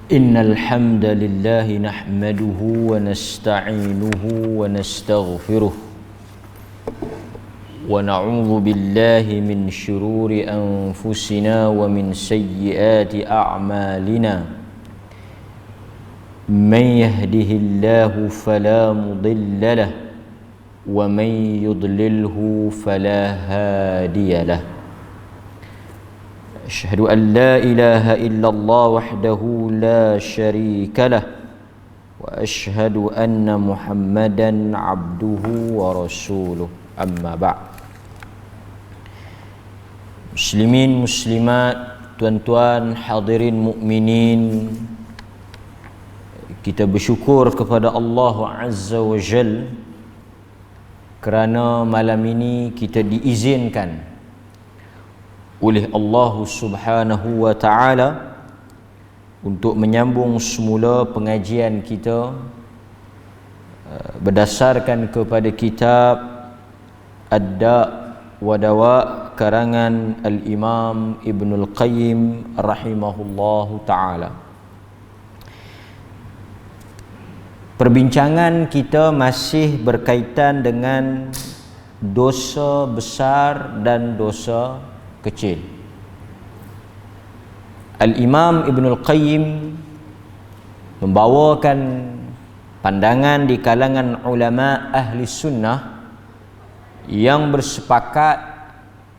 إن الحمد لله نحمده ونستعينه ونستغفره ونعوذ بالله من شرور أنفسنا ومن سيئات أعمالنا من يهده الله فلا مضل له ومن يضلله فلا هادي له أشهد أن لا إله إلا الله وحده لا شريك له وأشهد أن محمدا عبده ورسوله أما بعد. Muslimin, muslimat, tuan-tuan, hadirin mukminin, kita bersyukur kepada Allah Azza wa Jal kerana malam ini kita diizinkan oleh Allah Subhanahu wa Ta'ala untuk menyambung semula pengajian kita berdasarkan kepada kitab Ad-Da' wa Dawa' karangan Al-Imam Ibnul Qayyim rahimahullahu ta'ala. Perbincangan kita masih berkaitan dengan dosa besar dan dosa kecil. Al-Imam Ibnul Qayyim membawakan pandangan di kalangan ulama ahli sunnah yang bersepakat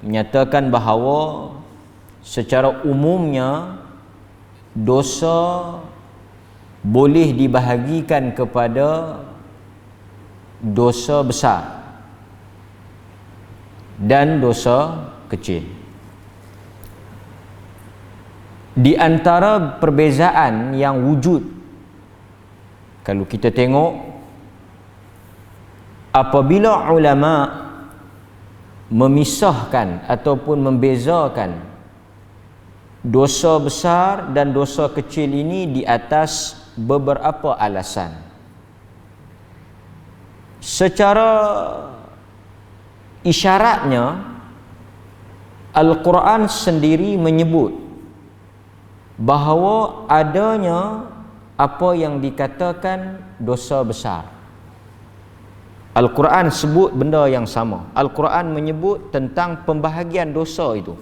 menyatakan bahawa secara umumnya dosa boleh dibahagikan kepada dosa besar dan dosa kecil. Di antara perbezaan yang wujud, kalau kita tengok, apabila ulama memisahkan ataupun membezakan dosa besar dan dosa kecil ini di atas beberapa alasan. Secara isyaratnya, Al-Quran sendiri menyebut bahawa adanya apa yang dikatakan dosa besar. Al-Quran sebut benda yang sama. Al-Quran menyebut tentang pembahagian dosa itu.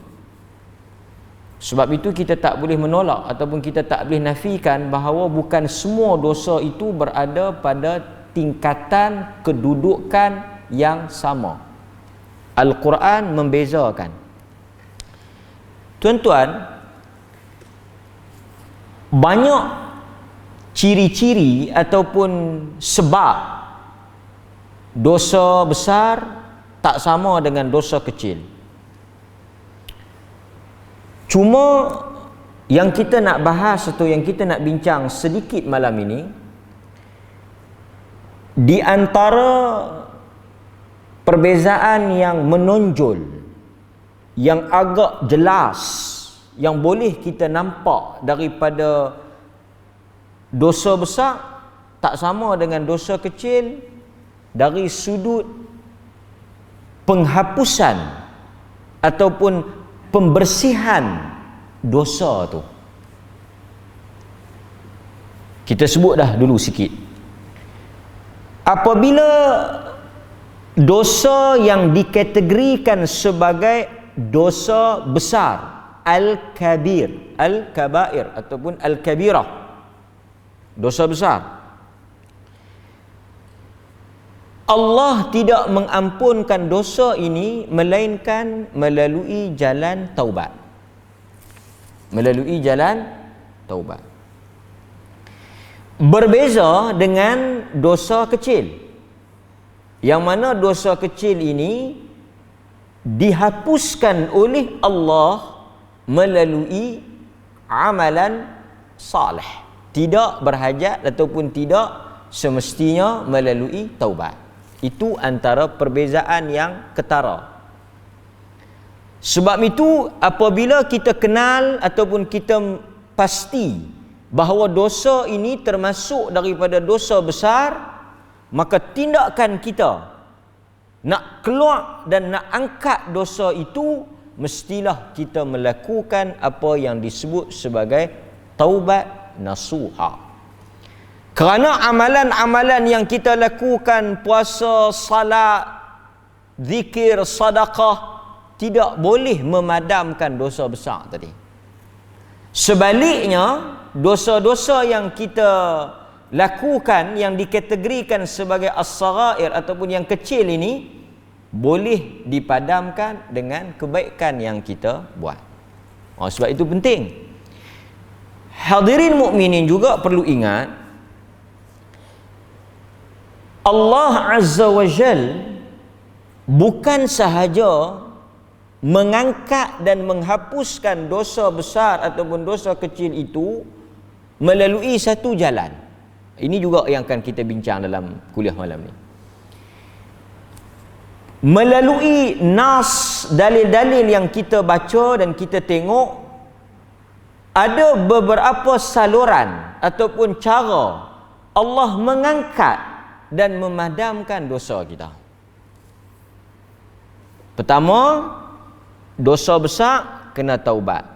Sebab itu kita tak boleh menolak ataupun kita tak boleh nafikan bahawa bukan semua dosa itu berada pada tingkatan kedudukan yang sama. Al-Quran membezakan. Tuan-tuan, banyak ciri-ciri ataupun sebab dosa besar tak sama dengan dosa kecil. Cuma yang kita nak bahas atau yang kita nak bincang sedikit malam ini, di antara perbezaan yang menonjol, yang agak jelas, yang boleh kita nampak daripada dosa besar tak sama dengan dosa kecil dari sudut penghapusan ataupun pembersihan dosa tu. Kita sebut dah dulu sikit. Apabila dosa yang dikategorikan sebagai dosa besar, al-kabir, al-kabair ataupun al-kabirah, dosa besar, Allah tidak mengampunkan dosa ini melainkan melalui jalan taubat. Melalui jalan taubat. Berbeza dengan dosa kecil, yang mana dosa kecil ini dihapuskan oleh Allah melalui amalan salih, tidak berhajat ataupun tidak semestinya melalui taubat. Itu antara perbezaan yang ketara. Sebab itu apabila kita kenal ataupun kita pasti bahawa dosa ini termasuk daripada dosa besar, maka tindakan kita nak keluar dan nak angkat dosa itu, mestilah kita melakukan apa yang disebut sebagai taubat nasuha. Kerana amalan-amalan yang kita lakukan, puasa, salat, zikir, sedekah, tidak boleh memadamkan dosa besar tadi. Sebaliknya, dosa-dosa yang kita lakukan yang dikategorikan sebagai as-saghair ataupun yang kecil ini boleh dipadamkan dengan kebaikan yang kita buat. Sebab itu penting. Hadirin mukminin juga perlu ingat, Allah Azza wa Jal bukan sahaja mengangkat dan menghapuskan dosa besar ataupun dosa kecil itu melalui satu jalan. Ini juga yang akan kita bincang dalam kuliah malam ni. Melalui nas, dalil-dalil yang kita baca dan kita tengok, ada beberapa saluran ataupun cara Allah mengangkat dan memadamkan dosa kita. Pertama, dosa besar kena taubat.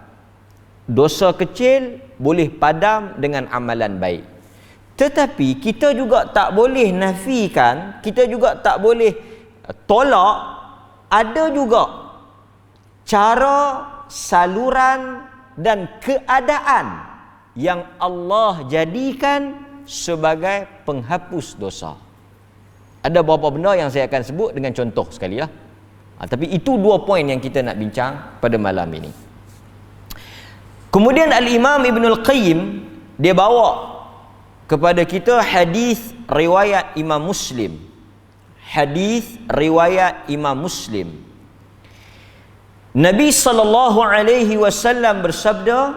Dosa kecil boleh padam dengan amalan baik. Tetapi kita juga tak boleh nafikan, kita juga tak boleh tolak, ada juga cara, saluran dan keadaan yang Allah jadikan sebagai penghapus dosa. Ada beberapa benda yang saya akan sebut dengan contoh sekali lah. Tapi itu dua poin yang kita nak bincang pada malam ini. Kemudian Al-Imam Ibn Al-Qayyim, dia bawa kepada kita hadis riwayat Imam Muslim. Hadis riwayat Imam Muslim. Nabi sallallahu alaihi wasallam bersabda,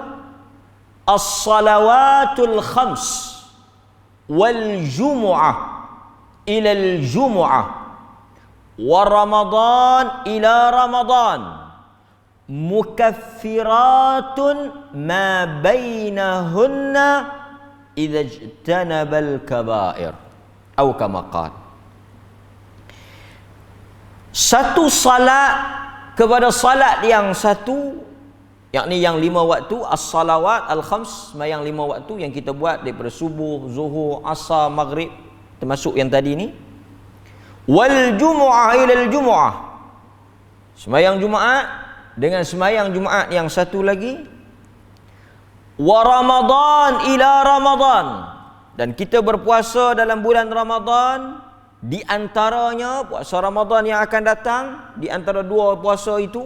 "As-salawatul khams wal jumu'ah ila al-jumu'ah wa Ramadan ila Ramadan mukaffiratun ma bainahunna idza ijtanabal kaba'ir." Atau kama qala, satu salat kepada salat yang satu, yakni yang 5 waktu, as-salawat al-khams, sembahyang 5 waktu yang kita buat daripada subuh, zuhur, asar, maghrib, termasuk yang tadi ni. Wal jumu'ah ila al-jumu'ah, sembahyang Jumaat dengan sembahyang Jumaat yang satu lagi. Wa Ramadan ila Ramadan, dan kita berpuasa dalam bulan Ramadan. Di antaranya puasa Ramadan yang akan datang, di antara dua puasa itu,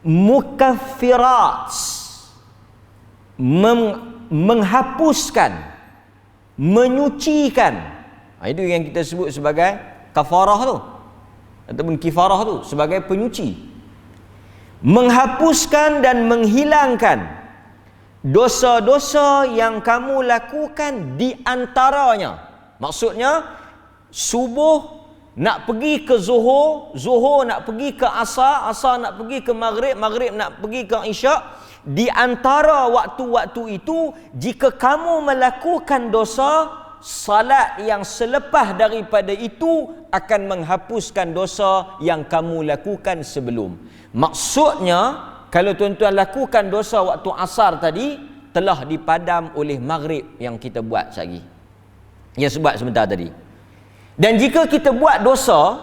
mukaffirat, menghapuskan, menyucikan. Itu yang kita sebut sebagai kafarah tu, ataupun kifarah tu, sebagai penyuci. Menghapuskan dan menghilangkan dosa-dosa yang kamu lakukan di antaranya. Maksudnya, subuh nak pergi ke zuhur, zuhur nak pergi ke asar, asar nak pergi ke maghrib, maghrib nak pergi ke isyak. Di antara waktu-waktu itu, jika kamu melakukan dosa, salat yang selepas daripada itu akan menghapuskan dosa yang kamu lakukan sebelum. Maksudnya, kalau tuan-tuan lakukan dosa waktu asar tadi, telah dipadam oleh maghrib yang kita buat sekali, yang sebab sebentar tadi. Dan jika kita buat dosa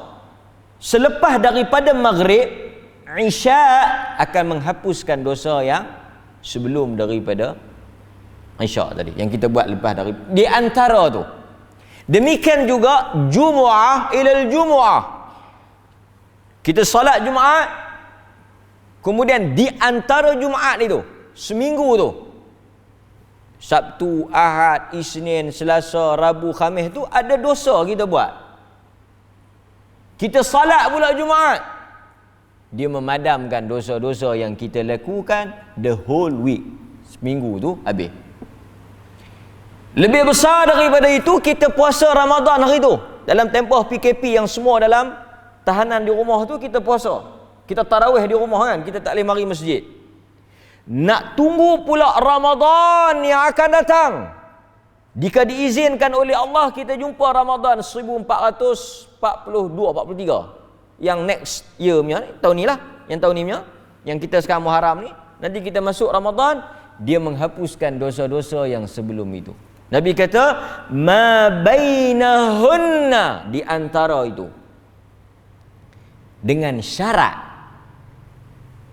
selepas daripada maghrib, isyak akan menghapuskan dosa yang sebelum daripada isyak tadi, yang kita buat lepas dari di antara tu. Demikian juga Jumu'ah ilal Jumu'ah, kita salat Jumaat, kemudian di antara Jumaat itu, seminggu tu, Sabtu, Ahad, Isnin, Selasa, Rabu, Khamis tu ada dosa kita buat. Kita salat pula Jumaat, dia memadamkan dosa-dosa yang kita lakukan the whole week. Seminggu tu habis. Lebih besar daripada itu, kita puasa Ramadan hari tu. Dalam tempoh PKP yang semua dalam tahanan di rumah tu, kita puasa. Kita tarawih di rumah kan, kita tak boleh mari masjid. Nak tunggu pula Ramadan yang akan datang. Jika diizinkan oleh Allah, kita jumpa Ramadan 1442-43. Yang next year punya, tahun ni lah. Yang tahun ni punya, yang kita sekarang Muharram ni. Nanti kita masuk Ramadan, dia menghapuskan dosa-dosa yang sebelum itu. Nabi kata, ma bainahunna, di antara itu, dengan syarat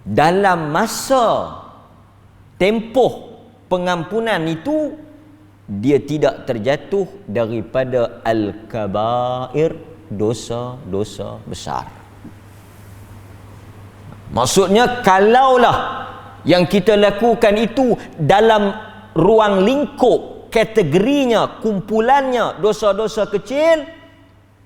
dalam masa tempoh pengampunan itu dia tidak terjatuh daripada al-kabair, dosa-dosa besar. Maksudnya kalaulah yang kita lakukan itu dalam ruang lingkup kategorinya, kumpulannya dosa-dosa kecil,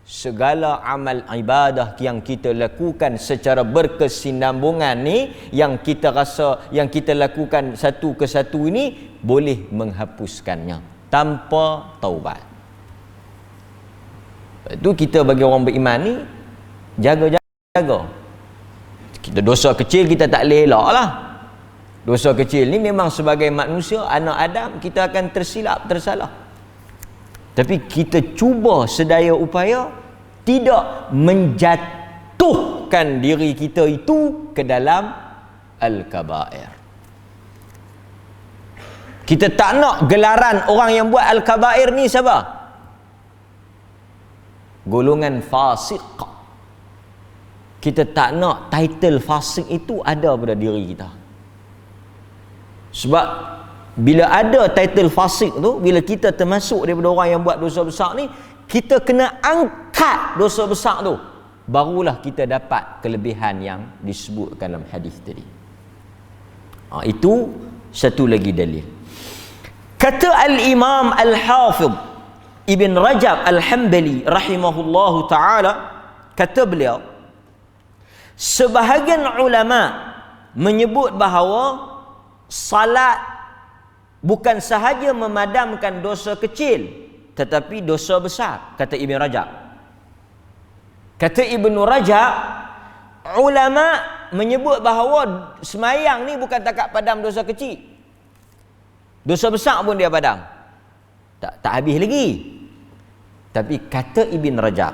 segala amal ibadah yang kita lakukan secara berkesinambungan ni, yang kita rasa, yang kita lakukan satu ke satu ini, boleh menghapuskannya tanpa taubat. Itu kita bagi orang beriman ni, jaga-jaga. Kita dosa kecil kita tak boleh elak lah. Dosa kecil ni memang sebagai manusia, anak Adam, kita akan tersilap, tersalah. Tapi kita cuba sedaya upaya tidak menjatuhkan diri kita itu ke dalam al-kabair. Kita tak nak gelaran orang yang buat al-kabair ni siapa? Golongan fasik. Kita tak nak title fasik itu ada pada diri kita. Sebab bila ada title fasik tu, bila kita termasuk daripada orang yang buat dosa besar ni, kita kena angkat dosa besar tu, barulah kita dapat kelebihan yang disebutkan dalam hadis tadi. Itu satu lagi dalil. Kata al-Imam al-Hafidh Ibn Rajab al-Hanbali rahimahullahu ta'ala, kata beliau, sebahagian ulama menyebut bahawa salat bukan sahaja memadamkan dosa kecil, tetapi dosa besar, kata Ibn Rajab. Kata Ibn Rajab, ulama menyebut bahawa semayang ni bukan takat padam dosa kecil, dosa besar pun dia padam. Tak habis lagi. Tapi kata Ibn Rajab,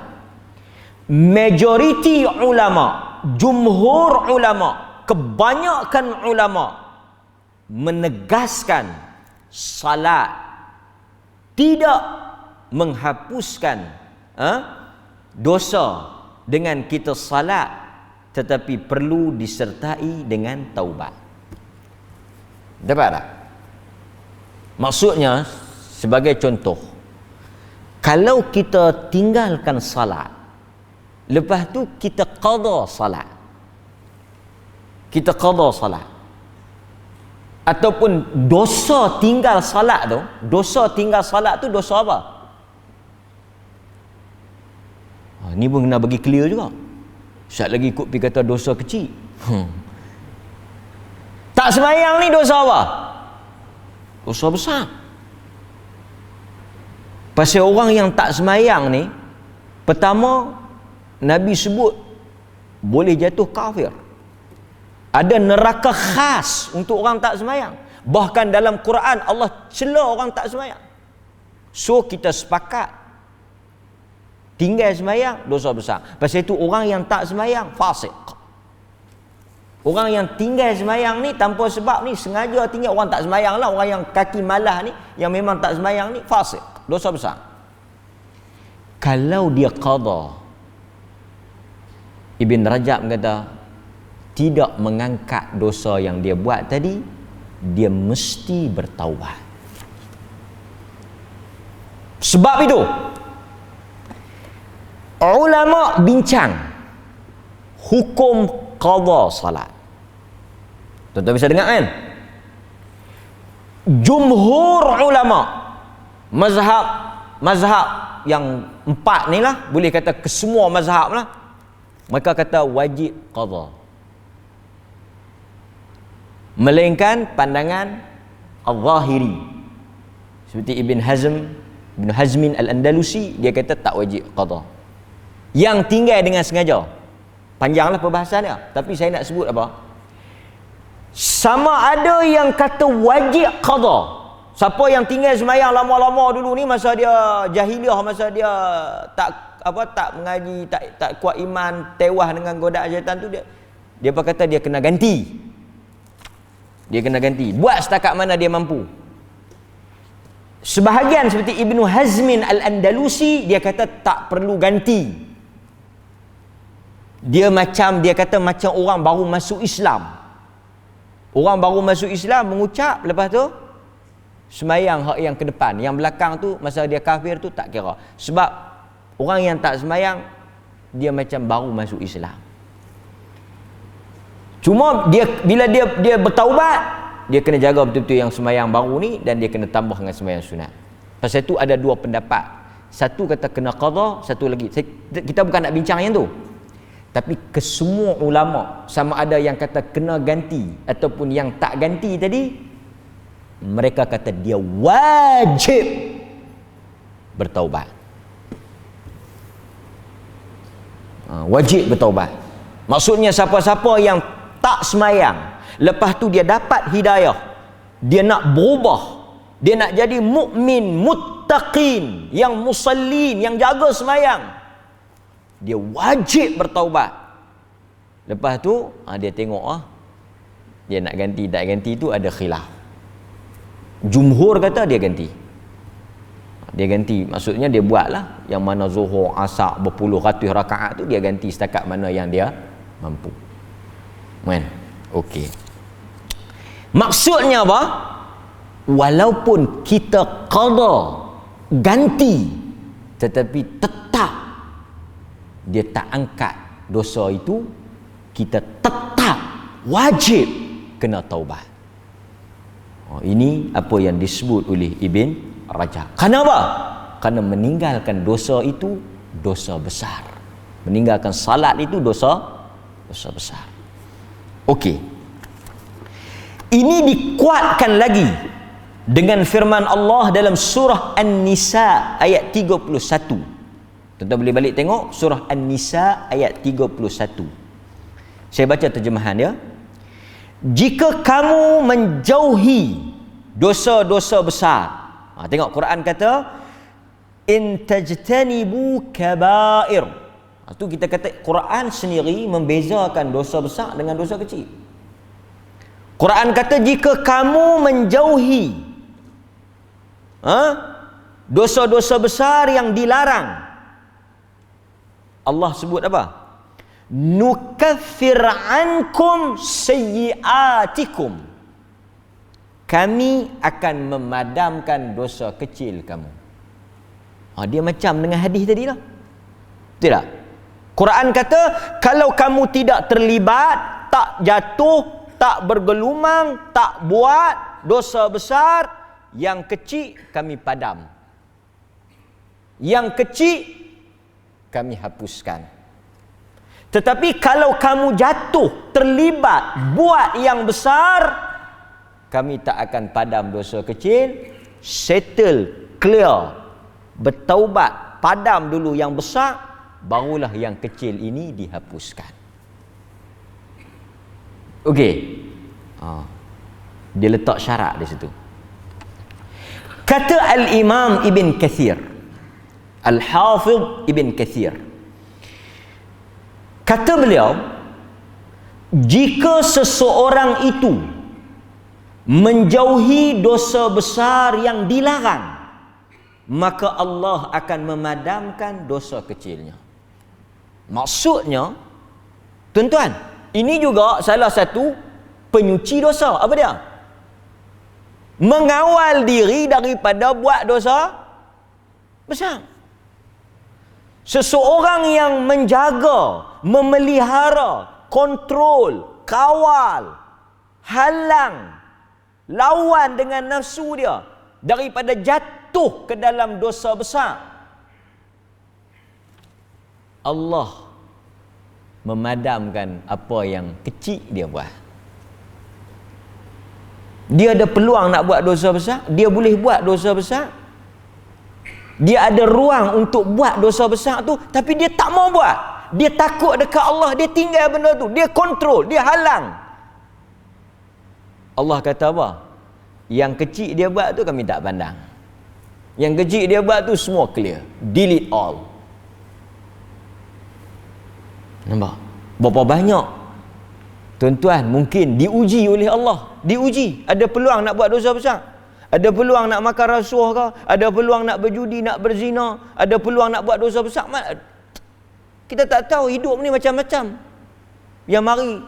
majoriti ulama, jumhur ulama, kebanyakan ulama menegaskan salat tidak menghapuskan dosa dengan kita salat, tetapi perlu disertai dengan taubat. Dapat tak? Maksudnya, sebagai contoh, kalau kita tinggalkan salat, lepas tu kita qada salat, ataupun dosa tinggal salat tu, dosa apa? Ni pun kena bagi clear juga. Ustaz lagi ikut pergi kata dosa kecil. Tak sembahyang ni dosa apa? Dosa besar. Pasal orang yang tak sembahyang ni, pertama Nabi sebut boleh jatuh kafir. Ada neraka khas untuk orang tak sembahyang. Bahkan dalam Quran Allah cela orang tak sembahyang. So kita sepakat tinggal sembahyang dosa besar. Pasal itu orang yang tak sembahyang fasik. Orang yang tinggal sembahyang ni tanpa sebab ni, sengaja tinggal, orang tak sembahyang lah, orang yang kaki malah ni, yang memang tak sembahyang ni fasik, dosa besar. Kalau dia qada, Ibn Rajab kata tidak mengangkat dosa yang dia buat tadi, dia mesti bertaubat. Sebab itu ulama bincang hukum qada salat. Tuan-tuan bisa dengar kan? Jumhur ulama, mazhab yang empat ni lah, boleh kata kesemua mazhab lah, mereka kata wajib qada, melainkan pandangan al-Zahiri seperti Ibn Hazmin al-Andalusi, dia kata tak wajib qada. Yang tinggal dengan sengaja, panjanglah perbahasan dia, tapi saya nak sebut apa? Sama ada yang kata wajib qada. Siapa yang tinggal sembahyang lama-lama dulu ni, masa dia jahiliah, masa dia tak mengaji, tak kuat iman, tewas dengan godaan syaitan tu, dia kata dia kena ganti. dia kena ganti. Buat setakat mana dia mampu. Sebahagian seperti Ibnu Hazmin Al-Andalusi, dia kata tak perlu ganti. Dia kata macam orang baru masuk Islam. Orang baru masuk Islam mengucap, lepas tu semayang hak yang ke depan, yang belakang tu masa dia kafir tu tak kira. Sebab orang yang tak semayang, dia macam baru masuk Islam. Cuma bila dia bertaubat, dia kena jaga betul-betul yang semayang baru ni, dan dia kena tambah dengan semayang sunat. Pasal itu ada dua pendapat. Satu kata kena qadha, satu lagi kita bukan nak bincang yang tu. Tapi kesemua ulama, sama ada yang kata kena ganti ataupun yang tak ganti tadi, mereka kata dia wajib bertaubat. Wajib bertaubat. Maksudnya siapa-siapa yang tak semayang, lepas tu dia dapat hidayah, dia nak berubah, dia nak jadi mukmin muttaqin, yang musallin, yang jaga semayang, dia wajib bertaubat. Lepas tu dia tengok dia nak ganti tak ganti tu ada khilaf. Jumhur kata dia ganti. Dia ganti, maksudnya dia buatlah yang mana zuhur, asar berpuluh ratus rakaat tu dia ganti setakat mana yang dia mampu. Kan? Okey. Maksudnya apa? Walaupun kita qada, ganti, tetapi tetap dia tak angkat dosa itu, kita tetap wajib kena taubat. Ini apa yang disebut oleh Ibn Rajab. Kenapa? Kerana meninggalkan dosa itu dosa besar. Meninggalkan salat itu dosa besar. Okey. Ini dikuatkan lagi dengan firman Allah dalam surah An-Nisa ayat 31. Tuan-tuan boleh balik tengok surah An-Nisa ayat 31. Saya baca terjemahan dia. Jika kamu menjauhi dosa-dosa besar. Tengok Quran kata in tajtanibu kabair. Itu kita kata Quran sendiri membezakan dosa besar dengan dosa kecil. Quran kata jika kamu menjauhi dosa-dosa besar yang dilarang, Allah sebut apa? Nukaffir ankum sayyiatikum. Kami akan memadamkan dosa kecil kamu. Dia macam dengan hadis tadi lah. Tidak? Quran kata kalau kamu tidak terlibat, tak jatuh, tak bergelumang, tak buat dosa besar, yang kecil kami padam. Yang kecil kami hapuskan. Tetapi kalau kamu jatuh, terlibat, buat yang besar, kami tak akan padam dosa kecil, settle, clear, bertaubat, padam dulu yang besar, barulah yang kecil ini dihapuskan. Okey. Dia letak syarat di situ. Kata Al-Imam Ibn Kathir, Al-Hafidh Ibn Kathir, kata beliau, jika seseorang itu menjauhi dosa besar yang dilarang, maka Allah akan memadamkan dosa kecilnya. Maksudnya, tuan-tuan, ini juga salah satu penyuci dosa. Apa dia? Mengawal diri daripada buat dosa besar. Seseorang yang menjaga, memelihara, kontrol, kawal, halang, lawan dengan nafsu dia daripada jatuh ke dalam dosa besar, Allah memadamkan apa yang kecil dia buat. Dia ada peluang nak buat dosa besar, dia boleh buat dosa besar. Dia ada ruang untuk buat dosa besar tu, tapi dia tak mau buat. Dia takut dekat Allah, dia tinggal benda tu, dia kontrol, dia halang. Allah kata apa? Yang kecil dia buat tu kami tak pandang. Yang kecil dia buat tu semua clear. Delete all. Nampak? Berapa banyak tuan-tuan mungkin diuji oleh Allah. diuji. Ada peluang nak buat dosa besar. Ada peluang nak makan rasuah ke? Ada peluang nak berjudi, nak berzina? Ada peluang nak buat dosa besar? Kita tak tahu, hidup ni macam-macam yang mari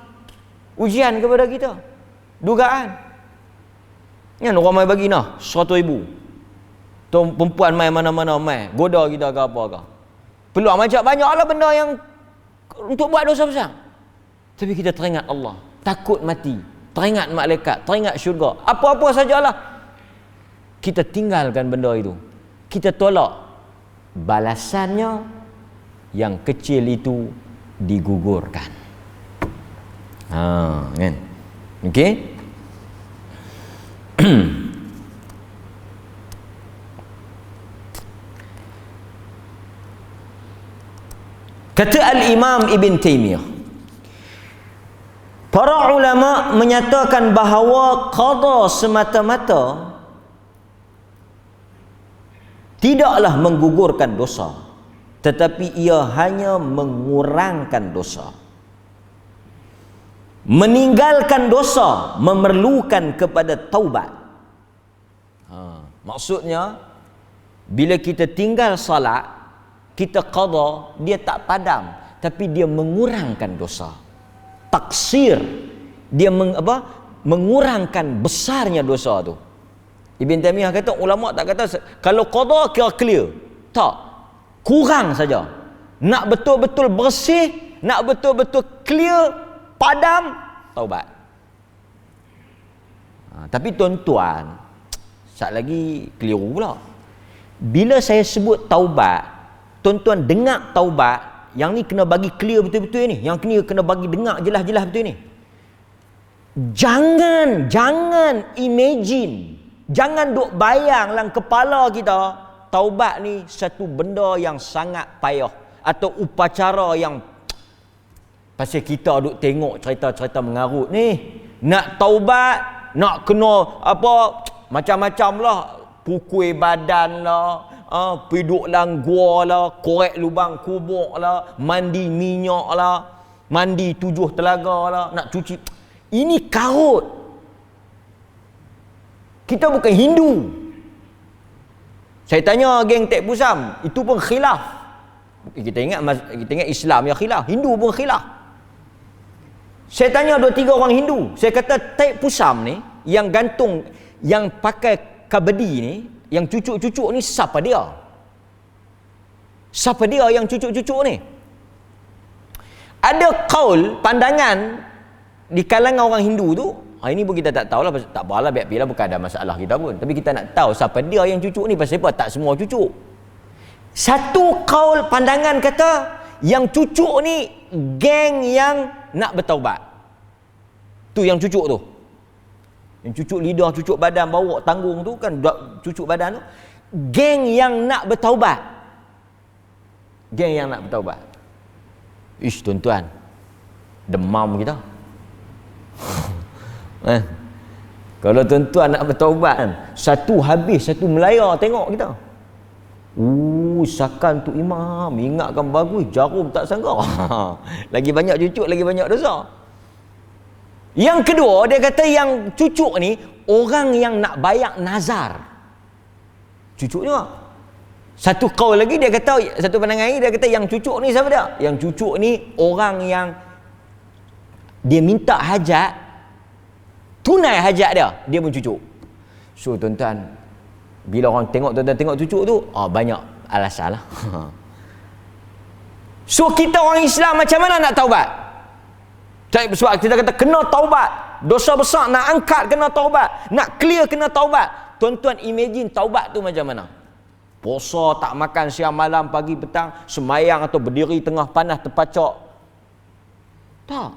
ujian kepada kita. Dugaan. Yang orang mai bagi 100,000. Tu perempuan mai mana-mana mai, goda kita ke apa ke. Peluang macam banyaklah benda yang untuk buat dosa besar. Tapi kita teringat Allah, takut mati, teringat malaikat, teringat syurga. Apa-apa sajalah. Kita tinggalkan benda itu. Kita tolak. Balasannya yang kecil itu digugurkan. Kan? Okey? Kata Al-Imam Ibn Taymiyah, para ulama menyatakan bahawa qada semata-mata tidaklah menggugurkan dosa, tetapi ia hanya mengurangkan dosa. Meninggalkan dosa memerlukan kepada taubat. Maksudnya, bila kita tinggal salat, kita qada, dia tak padam, tapi dia mengurangkan dosa. Taksir, dia mengurangkan besarnya dosa tu. Ibn Taymiyah kata, ulama tak kata kalau qada kira clear. Tak. Kurang saja. Nak betul-betul bersih, nak betul-betul clear, padam, taubat. Tapi tuan-tuan, sat lagi keliru pula. Bila saya sebut taubat, tuan-tuan dengar taubat, yang ni kena bagi clear betul-betul ni. Yang ni kena bagi dengar jelas-jelas betul ni. Jangan imagine, jangan duk bayang dalam kepala kita taubat ni satu benda yang sangat payah atau upacara yang pasal kita duk tengok cerita-cerita mengarut ni. Nak taubat, nak kena apa macam-macam lah, pukul badan lah, piduk dalam gua lah, korek lubang kubur lah, mandi minyak lah, mandi 7 telaga lah, nak cuci. Ini karut. Kita bukan Hindu. Saya tanya geng Tek Pusam, itu pun khilaf. Kita ingat Islam yang khilaf, Hindu pun khilaf. Saya tanya 2-3 orang Hindu, saya kata Tek Pusam ni yang gantung, yang pakai kabedi ni, yang cucuk-cucuk ni, siapa dia? Siapa dia yang cucuk-cucuk ni? Ada qaul, pandangan di kalangan orang Hindu tu, ini pun kita tak tahulah, tak apalah, biar-biarlah, bukan ada masalah kita pun. Tapi kita nak tahu siapa dia yang cucuk ni, pasal apa? Tak semua cucuk. Satu qaul pandangan kata, yang cucuk ni geng yang nak bertaubat. Tu yang cucuk tu. Yang cucuk lidah, cucuk badan, bawa tanggung tu kan, cucuk badan tu. Geng yang nak bertaubat. Geng yang nak bertaubat. Ish, tuan-tuan, demam kita. Kalau tuan-tuan nak bertaubat kan, satu habis, satu melayar tengok kita. Sakan tu imam, ingatkan bagus, jarum tak sangka. Lagi banyak cucuk, lagi banyak dosa. Yang kedua, dia kata yang cucuk ni orang yang nak bayar nazar. Cucuknya. Satu qaul lagi dia kata, satu pandangan lagi dia kata yang cucuk ni siapa dia? Yang cucuk ni orang yang dia minta hajat, tunai hajat dia pun cucuk. So tuan-tuan, bila orang tuan-tuan tengok cucuk tu, banyak alasan lah. So kita orang Islam macam mana nak taubat? Sebab kita kata kena taubat, dosa besar nak angkat kena taubat, nak clear kena taubat. Tuan-tuan imagine taubat tu macam mana? Puasa, tak makan siang malam, pagi petang, semayang atau berdiri tengah panas terpacak. Tak.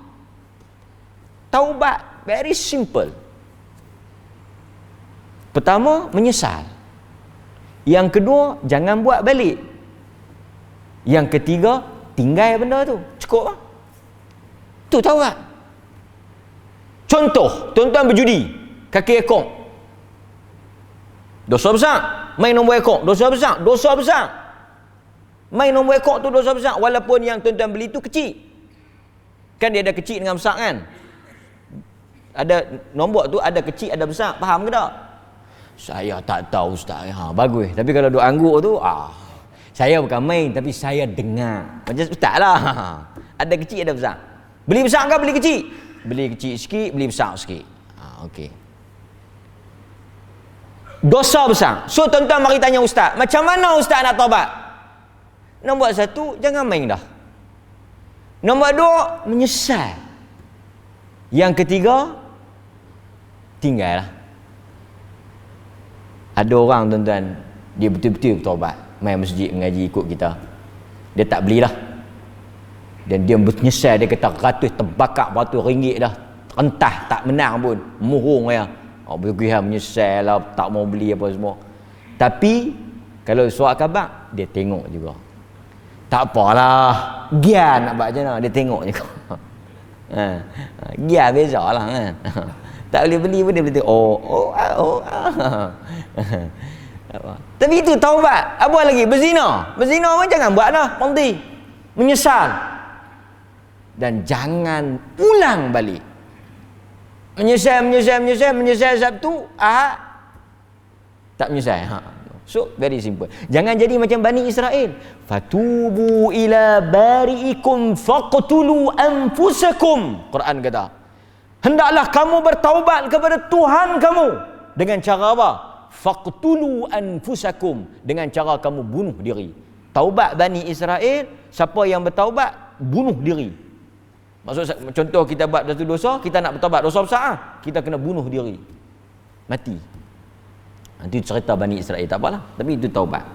Taubat very simple. Pertama, menyesal. Yang kedua, jangan buat balik. Yang ketiga, tinggal benda tu. Cukup lah. Tu taubat. Contoh, tuan-tuan berjudi, kaki ekor. Dosa besar. Main nombor ekor, dosa besar. Dosa besar. Main nombor ekor tu dosa besar. Walaupun yang tuan-tuan beli tu kecil. Kan dia ada kecil dengan besar kan? ada nombor tu, ada kecil, ada besar. Faham ke tak? Saya tak tahu Ustaz. Bagus. Tapi kalau duk angguk tu, saya bukan main, tapi saya dengar. Macam Ustaz lah. Ada kecil, ada besar. Beli besar ke beli kecil? Beli kecil sikit, beli besar sikit. Okey. Dosa besar. So tuan-tuan mari tanya Ustaz, macam mana Ustaz nak taubat? Nombor satu, jangan main dah. Nombor dua, menyesal. Yang ketiga, tinggal lah. Ada orang tuan-tuan, dia betul-betul bertaubat, main masjid mengaji ikut kita, dia tak belilah, dan dia menyesal. Dia kata ratus terbakar beratus ringgit dah, rentah tak menang pun, murung ya. Bergiham menyesal lah, tak mau beli apa semua. Tapi kalau surat khabar, dia tengok juga. Tak apalah, gian nak buat macam mana, dia tengok juga. Gian beza lah kan. Tak boleh beli pun dia boleh tengok. Tapi itu taubat. Apa lagi? Berzina. Berzina pun jangan buat lah, nanti menyesal. Dan jangan ulang balik. Menyesal Sabtu, Ahad tak menyesal. So very simple. Jangan jadi macam Bani Israel. Fatubu ila bari'ikum faqtulu anfusakum. Quran kata, hendaklah kamu bertaubat kepada Tuhan kamu dengan cara apa? Faqtulu anfusakum, dengan cara kamu bunuh diri. Taubat Bani Israel, siapa yang bertaubat bunuh diri. Maksud contoh, kita buat satu dosa, kita nak bertaubat dosa besar, kita kena bunuh diri, mati. Nanti cerita Bani Israel, tak apalah, tapi itu taubat.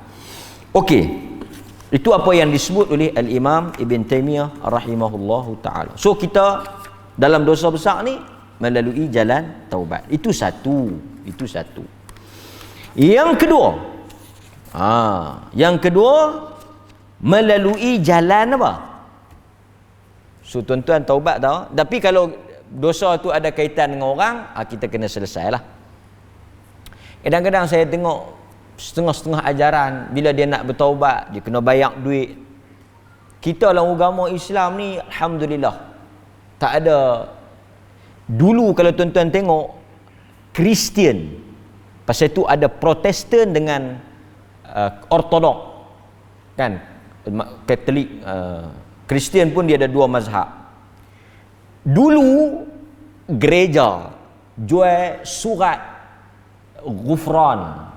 Okey, itu apa yang disebut oleh Al-Imam Ibn Taymiyah rahimahullahu ta'ala. So kita dalam dosa besar ni melalui jalan taubat. Itu satu. Yang kedua, melalui jalan apa? So tuan-tuan taubat tau. Tapi kalau dosa tu ada kaitan dengan orang, kita kena selesailah. Kadang-kadang saya tengok setengah-setengah ajaran, bila dia nak bertaubat, dia kena bayar duit. Kita dalam agama Islam ni, alhamdulillah, tak ada. Dulu kalau tuan-tuan tengok Kristian, pasal tu ada Protestan dengan Ortodok, kan? Katolik, Kristian pun dia ada dua mazhab. Dulu gereja jual surat ghufran,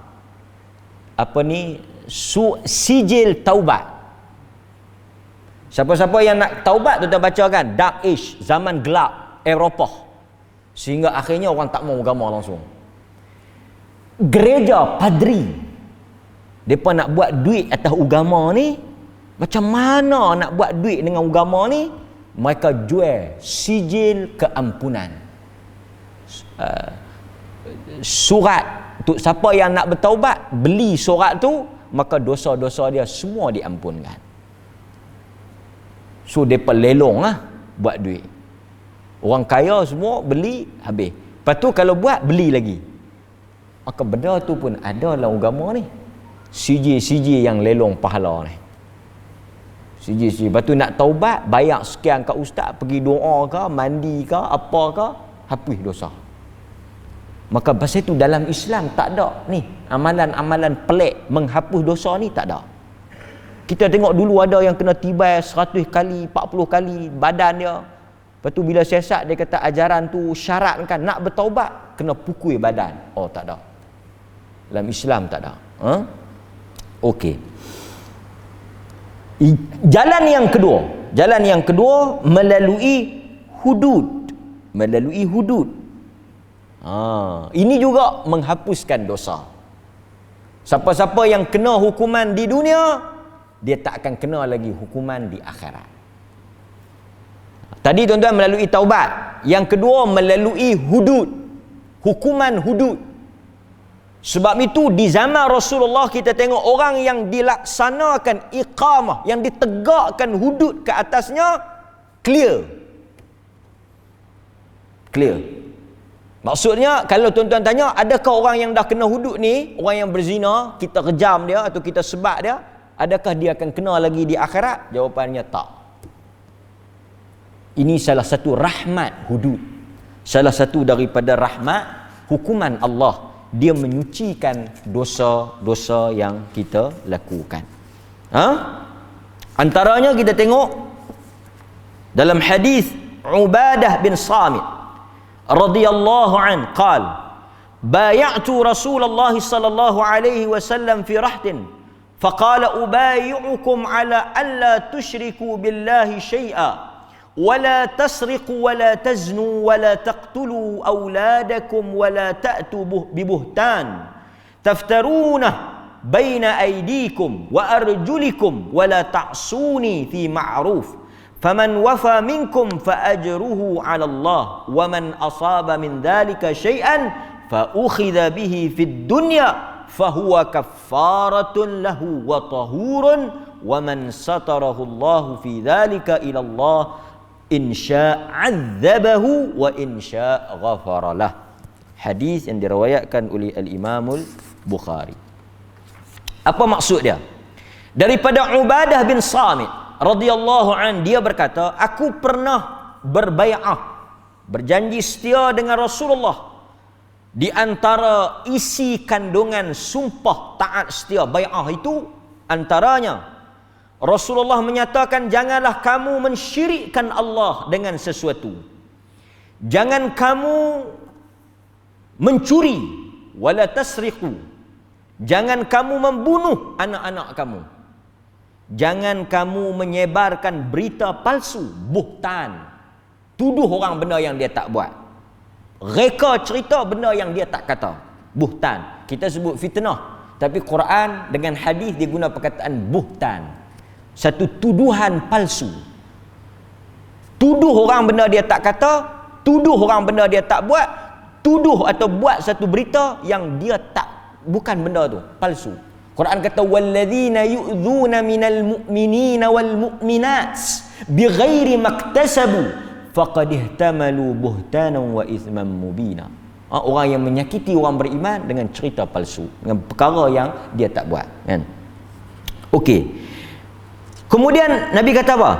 sijil taubat. Siapa-siapa yang nak taubat, tuan-tuan baca kan, Dark Age, zaman gelap Eropah, sehingga akhirnya orang tak mau agama langsung. Gereja, padri, mereka nak buat duit atas agama ni. Macam mana nak buat duit dengan agama ni? Mereka jual sijil keampunan, surat tu. Siapa yang nak bertaubat, beli surat tu, maka dosa-dosa dia semua diampunkan. So mereka lelong lah buat duit. Orang kaya semua beli, habis. Lepas tu kalau buat, beli lagi. Maka benda tu pun ada dalam agama ni, sijil-sijil yang lelong pahala ni. Sijil-sijil. Lepas tu nak taubat, bayar sekian kat ustaz, pergi doa ke, mandi ke, apa ke, hapus dosa. Maka pasal itu dalam Islam tak ada ni amalan-amalan pelik menghapus dosa ni, tak ada. Kita tengok dulu ada yang kena tibai 100 kali, 40 kali badan dia. Lepas tu bila siasat, dia kata ajaran tu syarat kan, nak bertaubat kena pukul badan. Oh, tak ada. Dalam Islam tak ada. Okey. Jalan yang kedua melalui hudud. Ini juga menghapuskan dosa. Siapa-siapa yang kena hukuman di dunia, dia tak akan kena lagi hukuman di akhirat. Tadi tuan-tuan melalui taubat. Yang kedua melalui hudud, hukuman hudud. Sebab itu di zaman Rasulullah kita tengok orang yang dilaksanakan iqamah, yang ditegakkan hudud ke atasnya, clear. Maksudnya kalau tuan-tuan tanya, adakah orang yang dah kena hudud ni, orang yang berzina, kita kejam dia atau kita sebat dia, adakah dia akan kena lagi di akhirat? Jawapannya tak. Ini salah satu rahmat hudud. Salah satu daripada rahmat hukuman Allah, dia menyucikan dosa-dosa yang kita lakukan. Antaranya kita tengok dalam hadis Ubadah bin Samit radhiyallahu an qala bay'atu Rasulullah sallallahu alaihi wasallam fi rahtin faqala ubay'ukum ala alla tusyriku billahi syai'a ولا تسرقوا ولا تزنوا ولا تقتلوا أولادكم ولا تأتوا ببهتان تفترونه بين أيديكم وأرجلكم ولا تعصوني في معروف فمن وفى منكم فأجره على الله ومن أصاب من ذلك شيئا فأخذ به في الدنيا فهو كفارة له وطهور ومن ستره الله في ذلك إلى الله in sya'adzabahu wa in sya'ghafaralah. Hadis yang diriwayatkan oleh Al-Imamul Bukhari. Apa maksud dia? Daripada Ubadah bin Samit radhiyallahu an, dia berkata, aku pernah berbai'ah, berjanji setia dengan Rasulullah. Di antara isi kandungan sumpah taat setia bai'ah itu antaranya Rasulullah menyatakan, janganlah kamu mensyirikkan Allah dengan sesuatu. Jangan kamu mencuri, wala tasriqu. Jangan kamu membunuh anak-anak kamu. Jangan kamu menyebarkan berita palsu, buhtan. Tuduh orang benda yang dia tak buat. Reka cerita benda yang dia tak kata. Buhtan. Kita sebut fitnah, tapi Quran dengan hadis dia guna perkataan buhtan. Satu tuduhan palsu. Tuduh orang benda dia tak kata, tuduh orang benda dia tak buat, tuduh atau buat satu berita yang dia tak, bukan benda tu, palsu. Quran kata walladzina yu'dzuna minal mu'minina wal mu'minat bighairi maktasabu faqad ihtamalu buhtanan wa ithman mubina. Orang yang menyakiti orang beriman dengan cerita palsu, dengan perkara yang dia tak buat, kan? Okey. Kemudian Nabi kata apa?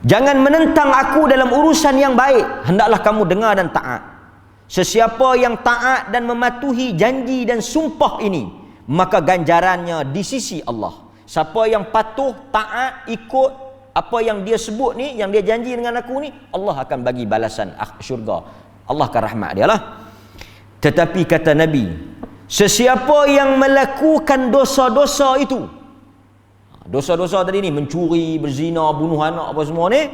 Jangan menentang aku dalam urusan yang baik. Hendaklah kamu dengar dan taat. Sesiapa yang taat dan mematuhi janji dan sumpah ini, maka ganjarannya di sisi Allah. Siapa yang patuh, taat, ikut apa yang dia sebut ni, yang dia janji dengan aku ni, Allah akan bagi balasan syurga. Allah akan rahmat dia lah. Tetapi kata Nabi, sesiapa yang melakukan dosa-dosa itu, dosa-dosa tadi ni, mencuri, berzina, bunuh anak, apa semua ni,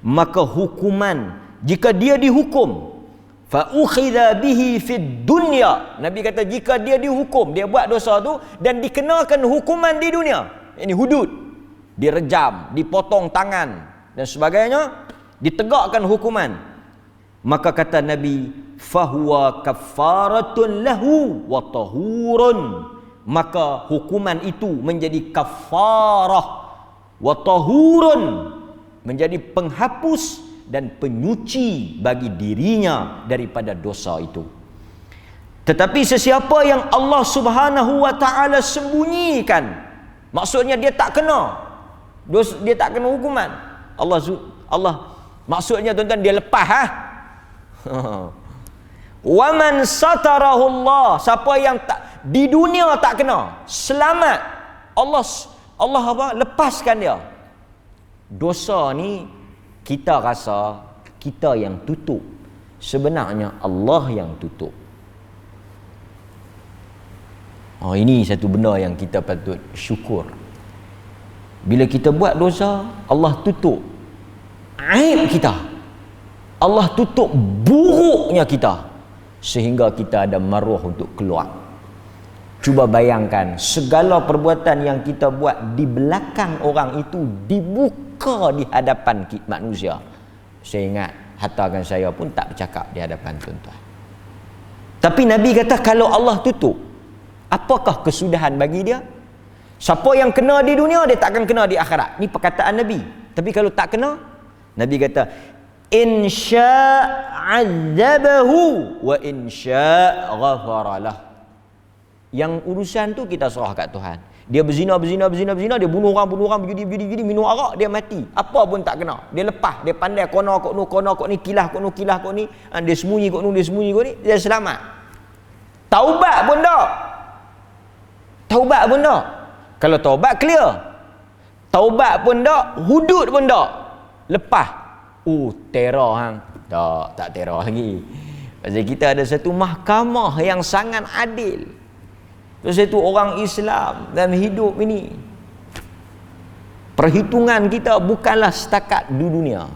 maka hukuman, jika dia dihukum, fa ukhidha bihi fid dunya, Nabi kata jika dia dihukum, dia buat dosa tu dan dikenakan hukuman di dunia, ini hudud, direjam, dipotong tangan dan sebagainya, ditegakkan hukuman, maka kata Nabi, fahuwa kafaratun lahu wa tahurun, maka hukuman itu menjadi kafarah, wa tahurun, menjadi penghapus dan penyuci bagi dirinya daripada dosa itu. Tetapi sesiapa yang Allah Subhanahu wa taala sembunyikan, maksudnya dia tak kena dia tak kena hukuman, Allah maksudnya tuan-tuan, dia lepas wa man satarahu Allah, siapa yang tak di dunia tak kena, selamat, Allah apa? Lepaskan dia. Dosa ni kita rasa kita yang tutup, sebenarnya Allah yang tutup. Ini satu benda yang kita patut syukur. Bila kita buat dosa, Allah tutup aib kita, Allah tutup buruknya kita, sehingga kita ada maruah untuk keluar. Cuba bayangkan, segala perbuatan yang kita buat di belakang orang itu dibuka di hadapan manusia. Saya ingat hartakan saya pun tak bercakap di hadapan tuan-tuan. Tapi Nabi kata kalau Allah tutup, apakah kesudahan bagi dia? Siapa yang kena di dunia, dia takkan kena di akhirat. Ini perkataan Nabi. Tapi kalau tak kena, Nabi kata in sya'adzabahu wa in sya'ghafaralah. Yang urusan tu kita serah kat Tuhan. Dia berzina, dia bunuh orang, berjudi, minum arak, dia mati. Apa pun tak kena. Dia lepas, dia pandai kono kok ni, kilah kok ni, dia sembunyi kok ni, dia selamat. Taubat pun tak. Kalau taubat clear. Taubat pun tak, hudud pun tak. Lepas. Teror hang. Tak teror lagi. Pasal kita ada satu mahkamah yang sangat adil. Terus itu orang Islam dalam hidup ini, perhitungan kita bukanlah setakat di dunia.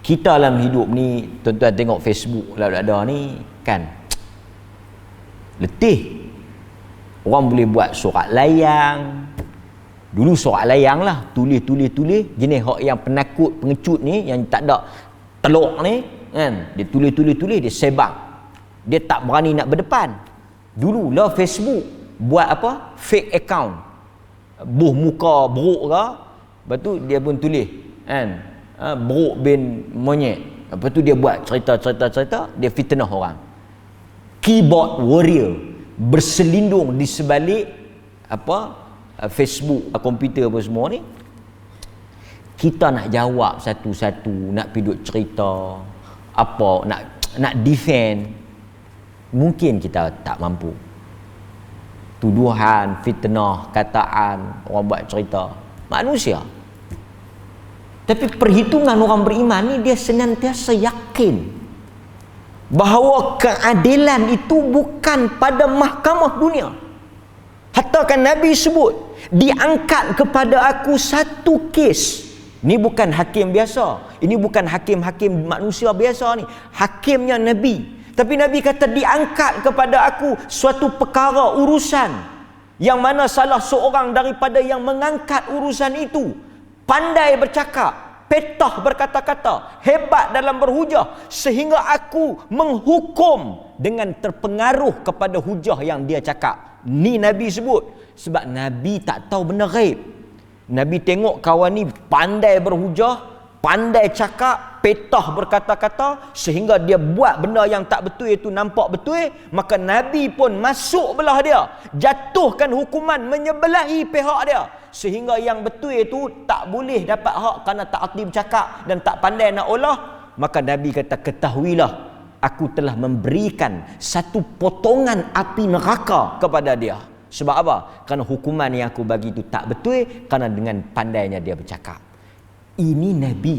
Kita dalam hidup ni, tuan-tuan tengok Facebook lah ada ni kan, letih. Orang boleh buat surat layang. Dulu surat layang lah, tulis jenis hak yang penakut, pengecut ni, yang tak ada teluk ni kan, dia tulis, dia sebang. Dia tak berani nak berdepan. Dulu lah Facebook buat apa? Fake account. Buh muka buruk ke, lepas tu dia pun tulis kan, buruk bin monyet. Lepas tu dia buat cerita, dia fitnah orang. Keyboard warrior berselindung di sebalik apa? Facebook, komputer apa semua ni. Kita nak jawab satu-satu, nak piduk cerita apa, nak defend. Mungkin kita tak mampu. Tuduhan, fitnah, kataan, orang buat cerita, manusia. Tapi perhitungan orang beriman ni, dia senantiasa yakin bahawa keadilan itu bukan pada mahkamah dunia. Hatta kan Nabi sebut, diangkat kepada aku satu kes. Ini bukan hakim biasa. Ini bukan hakim-hakim manusia biasa ni. Hakimnya Nabi. Tapi Nabi kata diangkat kepada aku suatu perkara, urusan, yang mana salah seorang daripada yang mengangkat urusan itu pandai bercakap, petah berkata-kata, hebat dalam berhujah, sehingga aku menghukum dengan terpengaruh kepada hujah yang dia cakap. Ni Nabi sebut. Sebab Nabi tak tahu benda ghaib. Nabi tengok kawan ni pandai berhujah, pandai cakap, petah berkata-kata, sehingga dia buat benda yang tak betul itu nampak betul. Maka Nabi pun masuk belah dia, jatuhkan hukuman menyebelahi pihak dia, sehingga yang betul itu tak boleh dapat hak kerana tak erti bercakap dan tak pandai nak olah. Maka Nabi kata, ketahuilah, aku telah memberikan satu potongan api neraka kepada dia. Sebab apa? Kerana hukuman yang aku bagi itu tak betul, kerana dengan pandainya dia bercakap. Ini Nabi.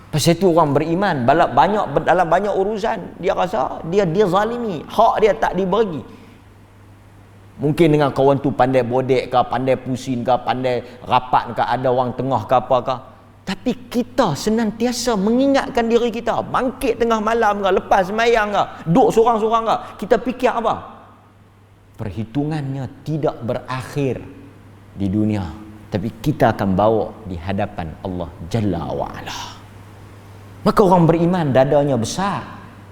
Pasal itu orang beriman dalam banyak urusan dia rasa dia zalimi, hak dia tak dibagi. Mungkin dengan kawan tu pandai bodek ke, pandai pusing ke, pandai rapat ke, ada orang tengah ke apa ke. Tapi kita senantiasa mengingatkan diri kita, bangkit tengah malam ke, lepas sembahyang ke, duduk sorang-sorang ke, kita fikir apa? Perhitungannya tidak berakhir di dunia, tapi kita akan bawa di hadapan Allah Jalla wa'ala. Maka orang beriman dadanya besar,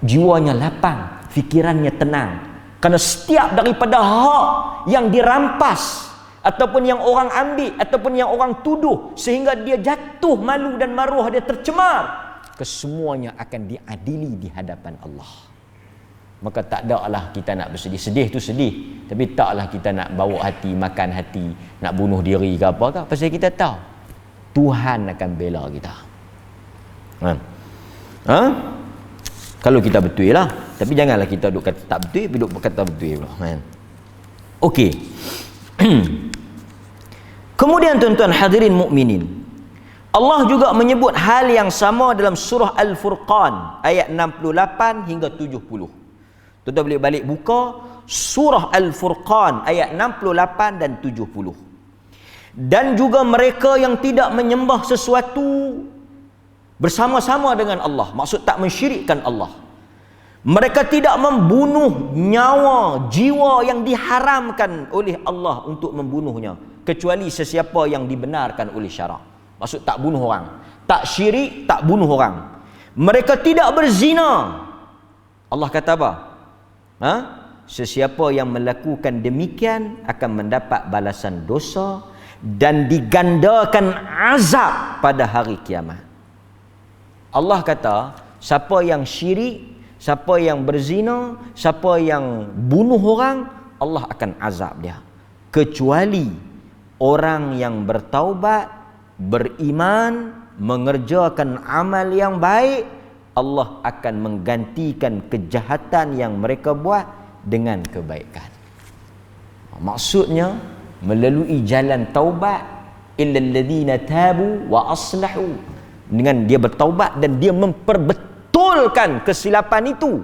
jiwanya lapang, fikirannya tenang. Kerana setiap daripada hak yang dirampas, ataupun yang orang ambil, ataupun yang orang tuduh, sehingga dia jatuh malu dan maruah dia tercemar, kesemuanya akan diadili di hadapan Allah. Maka tak adalah kita nak bersedih. Sedih tu sedih, tapi taklah kita nak bawa hati, makan hati, nak bunuh diri ke apa ke. Pasal kita tahu Tuhan akan bela kita. Kalau kita betul lah. Tapi janganlah kita duk kata tak betul, duk kata betul pula. Okey. Kemudian tuan-tuan hadirin mukminin, Allah juga menyebut hal yang sama dalam surah Al-Furqan ayat 68 hingga 70. Tuan-tuan boleh balik buka surah Al-Furqan ayat 68 dan 70. Dan juga mereka yang tidak menyembah sesuatu bersama-sama dengan Allah, maksud tak mensyirikkan Allah. Mereka tidak membunuh nyawa, jiwa yang diharamkan oleh Allah untuk membunuhnya, kecuali sesiapa yang dibenarkan oleh syarak. Maksud tak bunuh orang, tak syirik, tak bunuh orang. Mereka tidak berzina. Allah kata apa? Sesiapa yang melakukan demikian akan mendapat balasan dosa dan digandakan azab pada hari kiamat. Allah kata, siapa yang syirik, siapa yang berzina, siapa yang bunuh orang, Allah akan azab dia. kecuali orang yang bertaubat, beriman, mengerjakan amal yang baik, Allah akan menggantikan kejahatan yang mereka buat dengan kebaikan. Maksudnya melalui jalan taubat, illal ladzina tabu wa aslahu, dengan dia bertaubat dan dia memperbetulkan kesilapan itu,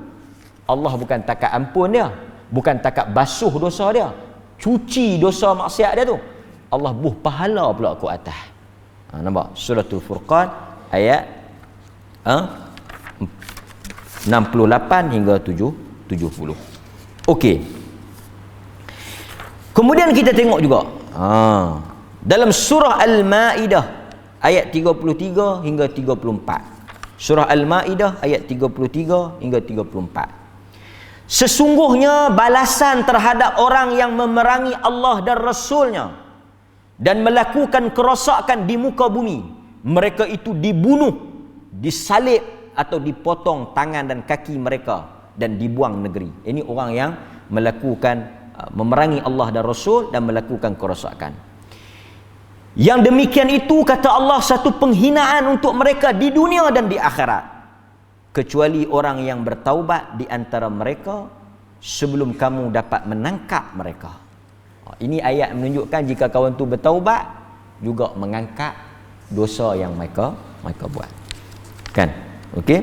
Allah bukan takat ampun dia, bukan takat basuh dosa dia, cuci dosa maksiat dia tu, Allah buh pahala pula ke atas. Nampak suratul Furqan ayat 68 hingga 70. Okey. Kemudian kita tengok juga dalam surah Al-Maidah ayat 33 hingga 34. Surah Al-Maidah ayat 33 hingga 34. Sesungguhnya balasan terhadap orang yang memerangi Allah dan Rasulnya dan melakukan kerosakan di muka bumi, mereka itu dibunuh, disalib atau dipotong tangan dan kaki mereka dan dibuang negeri. Ini orang yang melakukan memerangi Allah dan Rasul dan melakukan kerosakan. Yang demikian itu, kata Allah, satu penghinaan untuk mereka di dunia dan di akhirat, kecuali orang yang bertaubat di antara mereka sebelum kamu dapat menangkap mereka. Ini ayat menunjukkan jika kawan tu bertaubat juga mengangkat dosa yang mereka buat. Kan? Okey?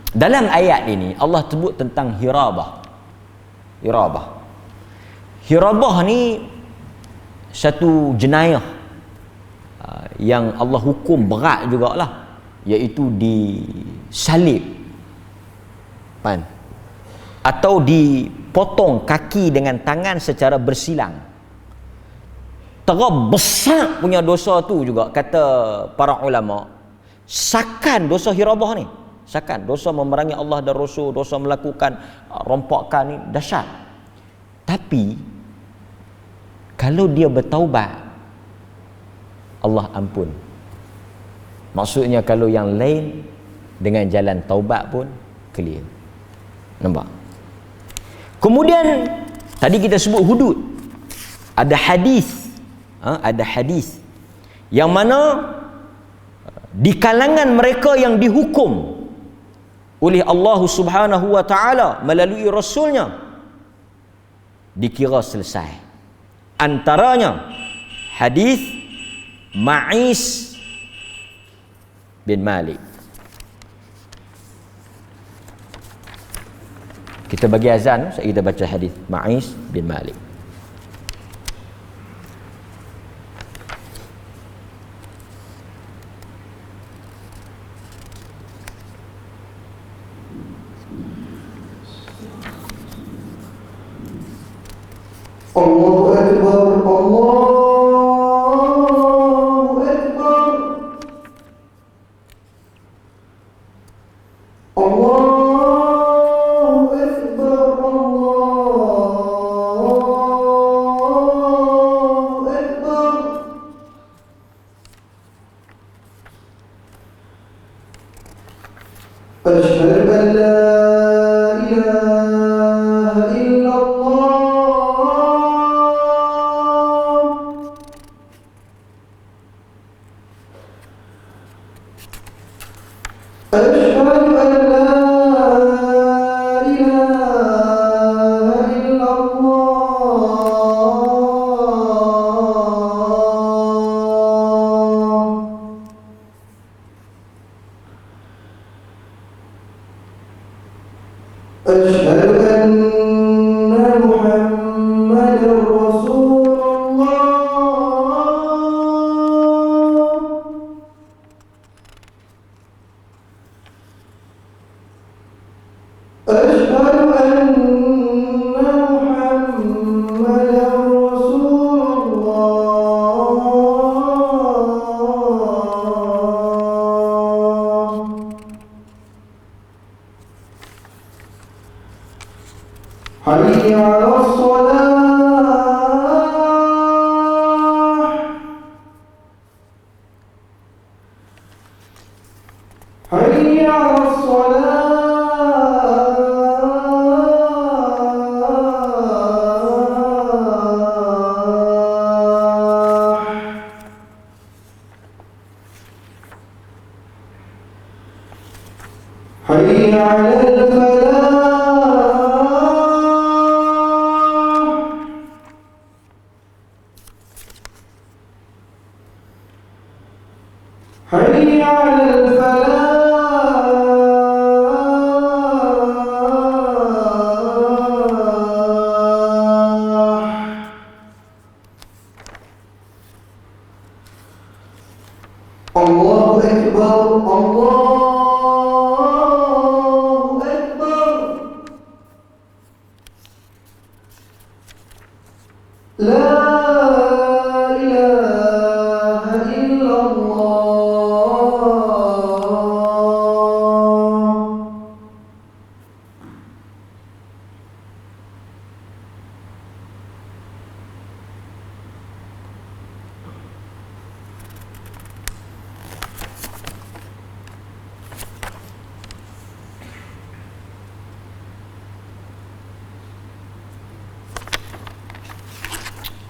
Dalam ayat ini Allah sebut tentang hirabah. Hirabah ni satu jenayah yang Allah hukum berat jugalah, iaitu disalib atau dipotong kaki dengan tangan secara bersilang. Besar punya dosa tu juga, kata para ulama. Sakan dosa hirabah ni, sakan dosa memerangi Allah dan Rasul, dosa melakukan rompakan ni dahsyat. Tapi kalau dia bertaubat, Allah ampun. Maksudnya kalau yang lain dengan jalan taubat pun clear. Nampak? Kemudian tadi kita sebut hudud. Ada hadis yang mana di kalangan mereka yang dihukum oleh Allah Subhanahu wa taala melalui Rasulnya dikira selesai. Antaranya hadis Ma'is bin Malik. Kita bagi azan, kita baca hadis Ma'is bin Malik. Allahu Akbar, Allahu Akbar, Allahu Akbar, Allahu Akbar. Asyhadu an la ilaha illallah. أشهد أن لا إله إلا الله. أشهد أن محمدا رسول الله. أشهد أن محمدا رسول الله. حي على الصلاة. حي على الصلاة. على الفلاح حي على الفلاح الله أكبر الله أكبر لا إله إلا الله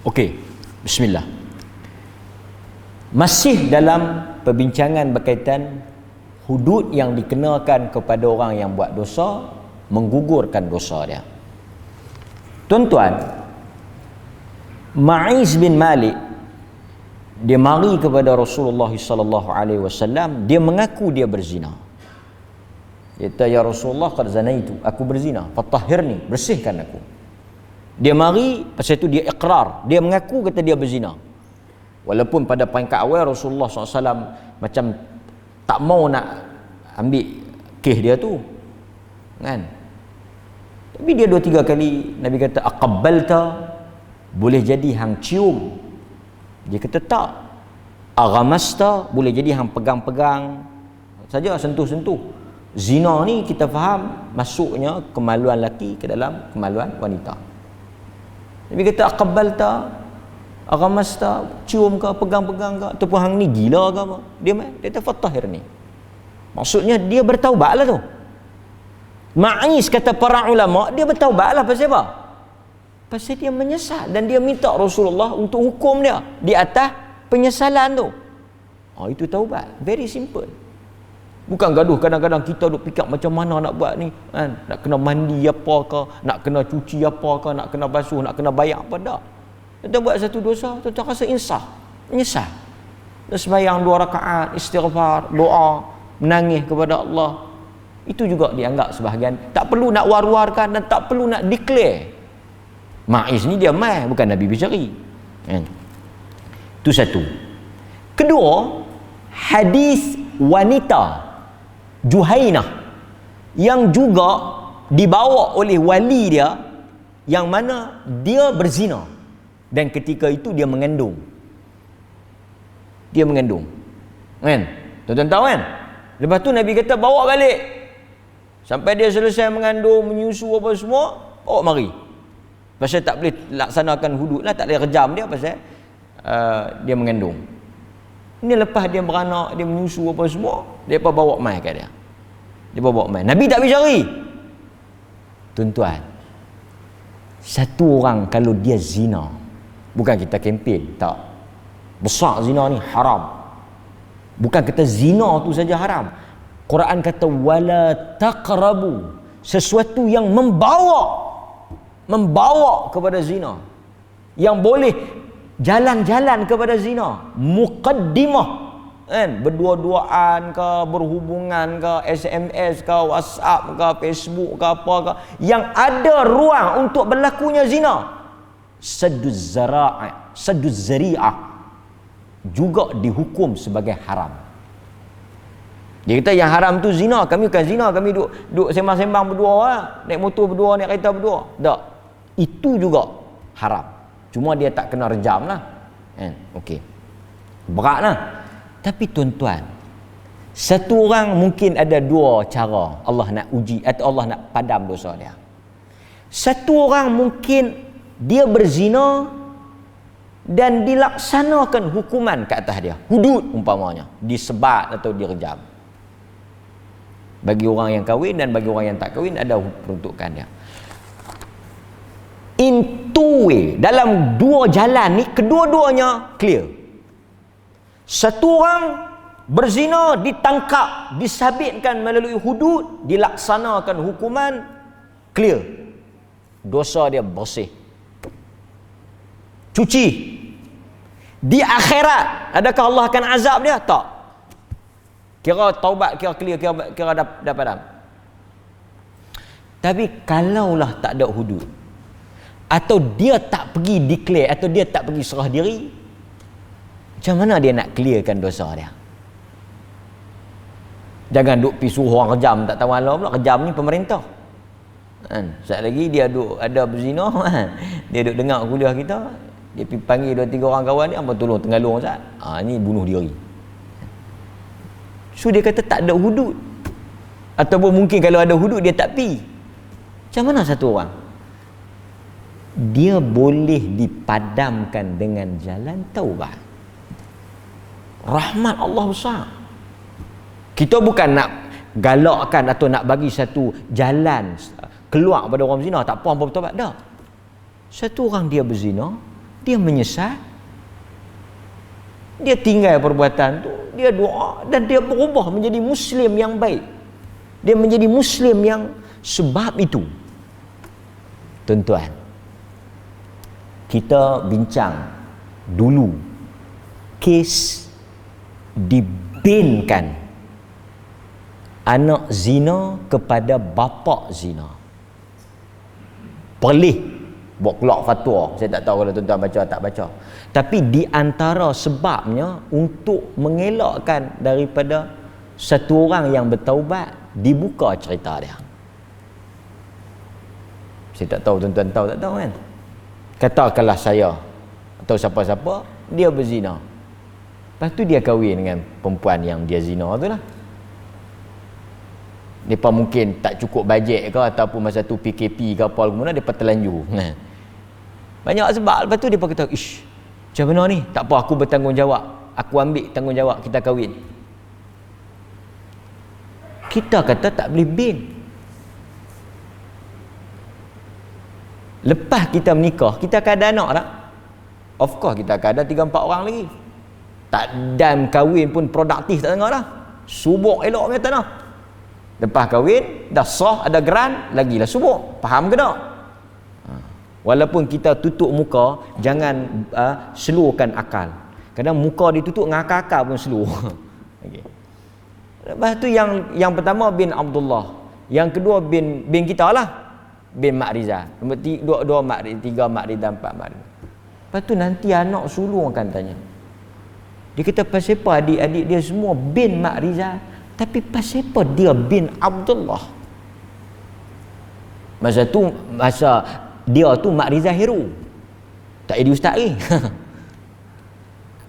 Okey, bismillah. Masih dalam perbincangan berkaitan hudud yang dikenakan kepada orang yang buat dosa, menggugurkan dosa dia. Tuan-tuan, Ma'iz bin Malik dia mari kepada Rasulullah sallallahu alaihi wasallam, dia mengaku dia berzina. Dia kata, ya Rasulullah, qad zanaitu, aku berzina, fatahhirni, bersihkan aku. Dia mari, pasal itu dia iqrar, dia mengaku kata dia berzina. Walaupun pada peringkat awal Rasulullah SAW macam tak mau nak ambil kes dia tu, kan? Tapi dia 2-3 kali Nabi kata, aqabbalta, boleh jadi hang cium. Dia kata tak. Aghamasta, boleh jadi hang pegang-pegang saja, sentuh-sentuh. Zina ni kita faham masuknya kemaluan lelaki ke dalam kemaluan wanita. Nabi kata, aqabbalta, aghamasta, cium ke, pegang-pegang ke, ataupun hang ni gila ke apa. Dia kata fatahir ni. Maksudnya dia bertaubat lah tu. Ma'iz kata para ulama, dia bertaubat lah. Pasal apa? Pasal dia menyesal dan dia minta Rasulullah untuk hukum dia di atas penyesalan tu. Itu taubat. Very simple. Bukan gaduh kadang-kadang kita duk fikir macam mana nak buat ni, kan? Nak kena mandi apa ke, nak kena cuci apa ke, nak kena basuh, nak kena bayar apa, dak. Kita buat satu dosa, kita rasa insaf, menyesal. Dan sembahyang 2 rakaat, istighfar, doa, menangis kepada Allah. Itu juga dianggap sebahagian, tak perlu nak war-warkan dan tak perlu nak declare. Ma'iz ni dia mai, bukan Nabi Bishari, kan? Itu satu. Kedua, hadis wanita Juhainah yang juga dibawa oleh wali dia, yang mana dia berzina dan ketika itu dia mengandung. Dia mengandung, kan? Tuan-tuan tahu kan? Lepas tu Nabi kata bawa balik sampai dia selesai mengandung, menyusu apa semua, bawa mari. Pasal tak boleh laksanakan hudud lah, tak boleh rejam dia pasal dia mengandung. Ini lepas dia beranak, dia menyusu apa semua, dia bawa mai kat dia. Dia bawa mai. Nabi tak bicara. Tuan-tuan, satu orang kalau dia zina, bukan kita kempen, tak. Besar zina ni haram. Bukan kata zina tu saja haram. Quran kata wala taqrabu, sesuatu yang membawa kepada zina, yang boleh jalan-jalan kepada zina, muqaddimah, kan? Berdua-duaan ke, berhubungan ke, SMS ke, WhatsApp ke, Facebook ke, apa ke, yang ada ruang untuk berlakunya zina, sadduz zari'ah, juga dihukum sebagai haram. Dia kata yang haram tu zina, kami bukan zina, kami duduk sembang-sembang berdua lah, naik motor berdua, naik kereta berdua, tak. Itu juga haram. Cuma dia tak kena rejam lah, okey, berat lah. Tapi tuan-tuan, satu orang mungkin ada 2 cara Allah nak uji atau Allah nak padam dosa dia. Satu orang mungkin dia berzina dan dilaksanakan hukuman ke atas dia, hudud umpamanya, disebat atau direjam. Bagi orang yang kahwin dan bagi orang yang tak kahwin ada peruntukan dia. In two way, dalam 2 jalan ni kedua-duanya clear. Satu orang berzina ditangkap, disabitkan melalui hudud, dilaksanakan hukuman, clear. Dosa dia bersih. Cuci. Di akhirat, adakah Allah akan azab dia? Tak. Kira taubat, kira clear, kira dapat padam. Tapi kalaulah tak ada hudud, atau dia tak pergi declare, atau dia tak pergi serah diri, macam mana dia nak clearkan dosa dia? Jangan duk pergi suruh orang kejam, tak tahu Allah pula. Kejam ni pemerintah kan? Sekejap lagi dia duk ada berzina kan? Dia duk dengar kuliah kita, dia pergi panggil 2-3 orang kawan dia, apa tolong tenggalung Ustaz, ni bunuh diri. So dia kata tak ada hudud, ataupun mungkin kalau ada hudud dia tak pergi. Macam mana satu orang? Dia boleh dipadamkan dengan jalan taubat. Rahmat Allah besar. Kita bukan nak galakkan atau nak bagi satu jalan keluar pada orang berzina, tak apa apa bertaubat, tak. Satu orang dia berzina, dia menyesal, dia tinggal perbuatan tu, dia doa dan dia berubah menjadi Muslim yang baik. Dia menjadi Muslim yang sebab itu. Tuan-tuan, kita bincang dulu kes dibinkan anak zina kepada bapa zina. Perlih buat keluar fatwa. Saya tak tahu kalau tuan-tuan baca tak baca. Tapi di antara sebabnya untuk mengelakkan daripada satu orang yang bertaubat, dibuka cerita dia. Saya tak tahu tuan-tuan tahu tak tahu kan. Katakanlah saya atau siapa-siapa dia berzina, lepas tu dia kahwin dengan perempuan yang dia zina tu lah. Mereka mungkin tak cukup bajet ke, ataupun masa tu PKP ke apa kemudian mereka terlanjur. Banyak sebab. Lepas tu mereka kata, ish, macam mana ni? Tak apa, aku bertanggungjawab, aku ambil tanggungjawab, kita kahwin. Kita kata tak boleh bin. Lepas kita menikah, kita akan ada anak tak? Of course kita akan ada 3-4 orang lagi. Tak dan kahwin pun produktif tak tengok dah. Subuk elok punya tanah. Lepas kahwin dah sah, ada geran, lagilah subuk. Faham ke tak? Walaupun kita tutup muka, jangan slowkan akal. Kadang muka ditutup dengan akal-akal pun slow. Okay. Lepas tu yang pertama bin Abdullah, yang kedua bin kita lah, bin Mak Riza. Nombor 2 Mak Riza, 3 Mak Riza, 4 Mak Riza. Lepas tu nanti anak sulung akan tanya. Dia kata pasal apa adik-adik dia semua bin Mak Riza, tapi pasal apa dia bin Abdullah? Masa dia tu Mak Riza hero, tak jadi ustaz lagi.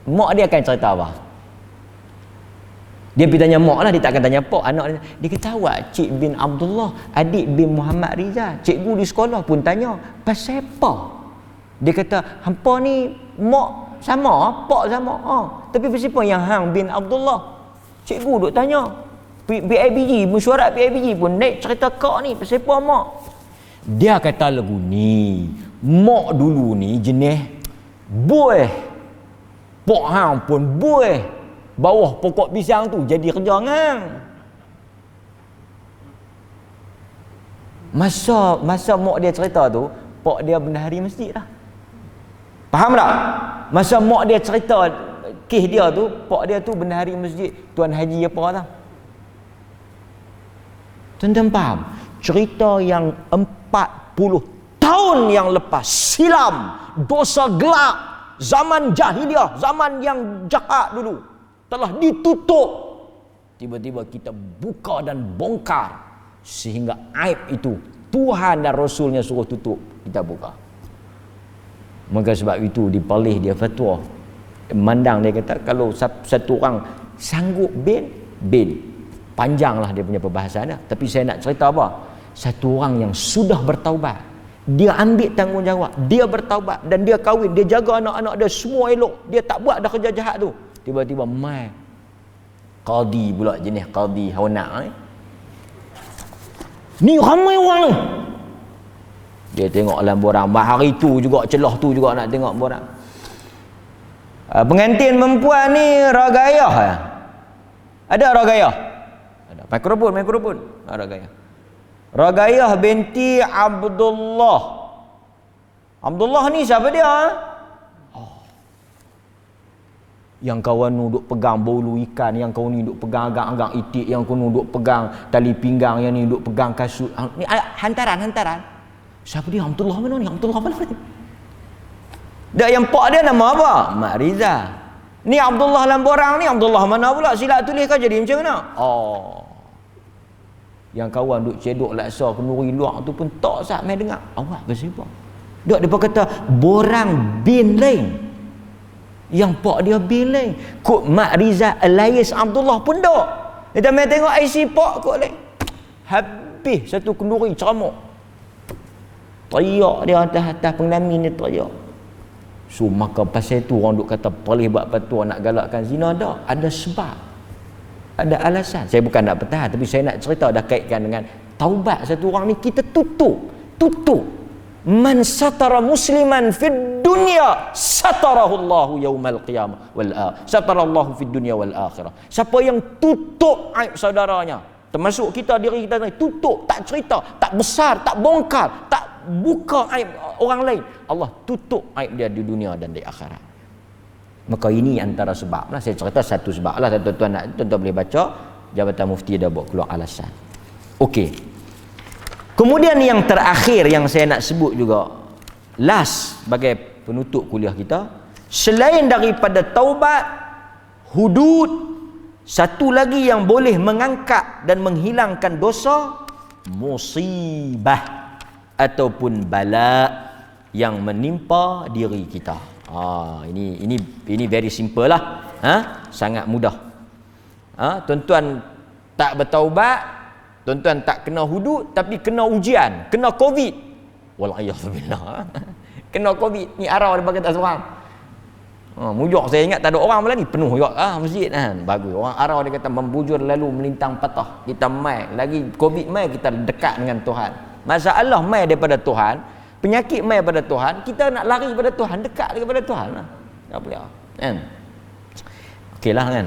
Mak dia akan cerita apa? Dia pergi tanya mak lah, dia tak akan tanya pak. Anak dia, dia kata awak Cik bin Abdullah, adik bin Muhammad Riza. Cikgu di sekolah pun tanya pasal apa? Dia kata hampa ni mak sama, pak sama. Tapi pasal apa yang hang bin Abdullah? Cikgu duk tanya. PIBG, mesyuarat PIBG pun naik cerita kak ni, pasal apa mak? Dia kata lagu ni, mak dulu ni jenis buih. Pak hang pun buih. Bawah pokok pisang tu jadi kerja ngang. Masa mak dia cerita tu, pak dia bendahari masjid lah. Faham tak? Masa mak dia cerita kes dia tu, pak dia tu bendahari masjid, tuan haji apa tau. Tuan-tuan faham? Cerita yang 40 tahun yang lepas silam, dosa gelap, zaman jahiliah, zaman yang jahat dulu, telah ditutup. Tiba-tiba kita buka dan bongkar, sehingga aib itu Tuhan dan Rasulnya suruh tutup, kita buka. Maka sebab itu dipalih dia fatwa. Mandang dia kata kalau satu orang sanggup bin. Panjanglah dia punya perbahasan dah. Tapi saya nak cerita apa? Satu orang yang sudah bertaubat, dia ambil tanggungjawab, dia bertaubat dan dia kahwin, dia jaga anak-anak dia semua elok, dia tak buat dah kerja jahat tu. Tiba-tiba mai qadi pula, jenis qadi hawana ni ramai orang ni. Dia tengok dalam borang, hari tu juga celah tu juga nak tengok borang. Pengantin perempuan ni ragayah. Ada Ragayah. Ada mikrofon. Ragayah. Ragayah binti Abdullah. Abdullah ni siapa dia? Yang kawan ni duk pegang bolu ikan, yang kawan ni duk pegang agak-agak itik, yang kawan ni duk pegang tali pinggang, yang ni duk pegang kasut. Ni hantaran. Siapa dia? Abdullah mana ni? Abdullah mana ni? Dak yang pak dia nama apa? Mak Riza. Ni Abdullah Lamborang ni Abdullah mana pula? Sila tulis kau jadi macam mana? Yang kawan duk cedok laksa kenduri luar tu pun tak sat mai dengar. Awak bersibuk. Dak depa kata borang bin lain. Yang pak dia bin lain. Kok Mak Riza Elias Abdullah pun dak. Kita mai tengok IC pak kok lain. Habis satu kenduri ceramuk. Teriak dia atas pengamin ni teriak. So maka pasal tu orang duk kata boleh buat patua nak galakkan zina, dak. Ada sebab, ada alasan. Saya bukan nak petah, tapi saya nak cerita dah kaitkan dengan taubat satu orang ni. Kita tutup man satara musliman fid dunya satarahullahu yaumal qiyamah satarallahu fid dunya wal akhirah. Siapa yang tutup aib saudaranya, termasuk kita, diri kita ni, tutup, tak cerita, tak besar, tak bongkar, tak buka aib orang lain, Allah tutup aib dia di dunia dan di akhirat. Maka ini antara sebab lah. Saya cerita satu sebab lah. Tuan-tuan boleh baca, Jabatan Mufti dah buat keluar alasan. Okey. Kemudian yang terakhir yang saya nak sebut juga, last sebagai penutup kuliah kita, selain daripada taubat, hudud, satu lagi yang boleh mengangkat dan menghilangkan dosa, musibah ataupun bala yang menimpa diri kita. Ini very simple lah. Sangat mudah. Tuan-tuan tak bertaubat, tuan-tuan tak kena hudud, tapi kena ujian, kena COVID. Wallahiyazubillah. Kena COVID. Ni arah daripada kata seorang. Mujur saya ingat tak ada orang malam ni, penuh juga masjid kan. Bagus. Orang arah dia kata membujur lalu melintang patah. Kita mai lagi COVID mai, kita dekat dengan Tuhan. Masalah mai daripada Tuhan, penyakit mai daripada Tuhan, kita nak lari daripada Tuhan, dekat daripada Tuhan lah. Tak boleh kan. Okeylah kan.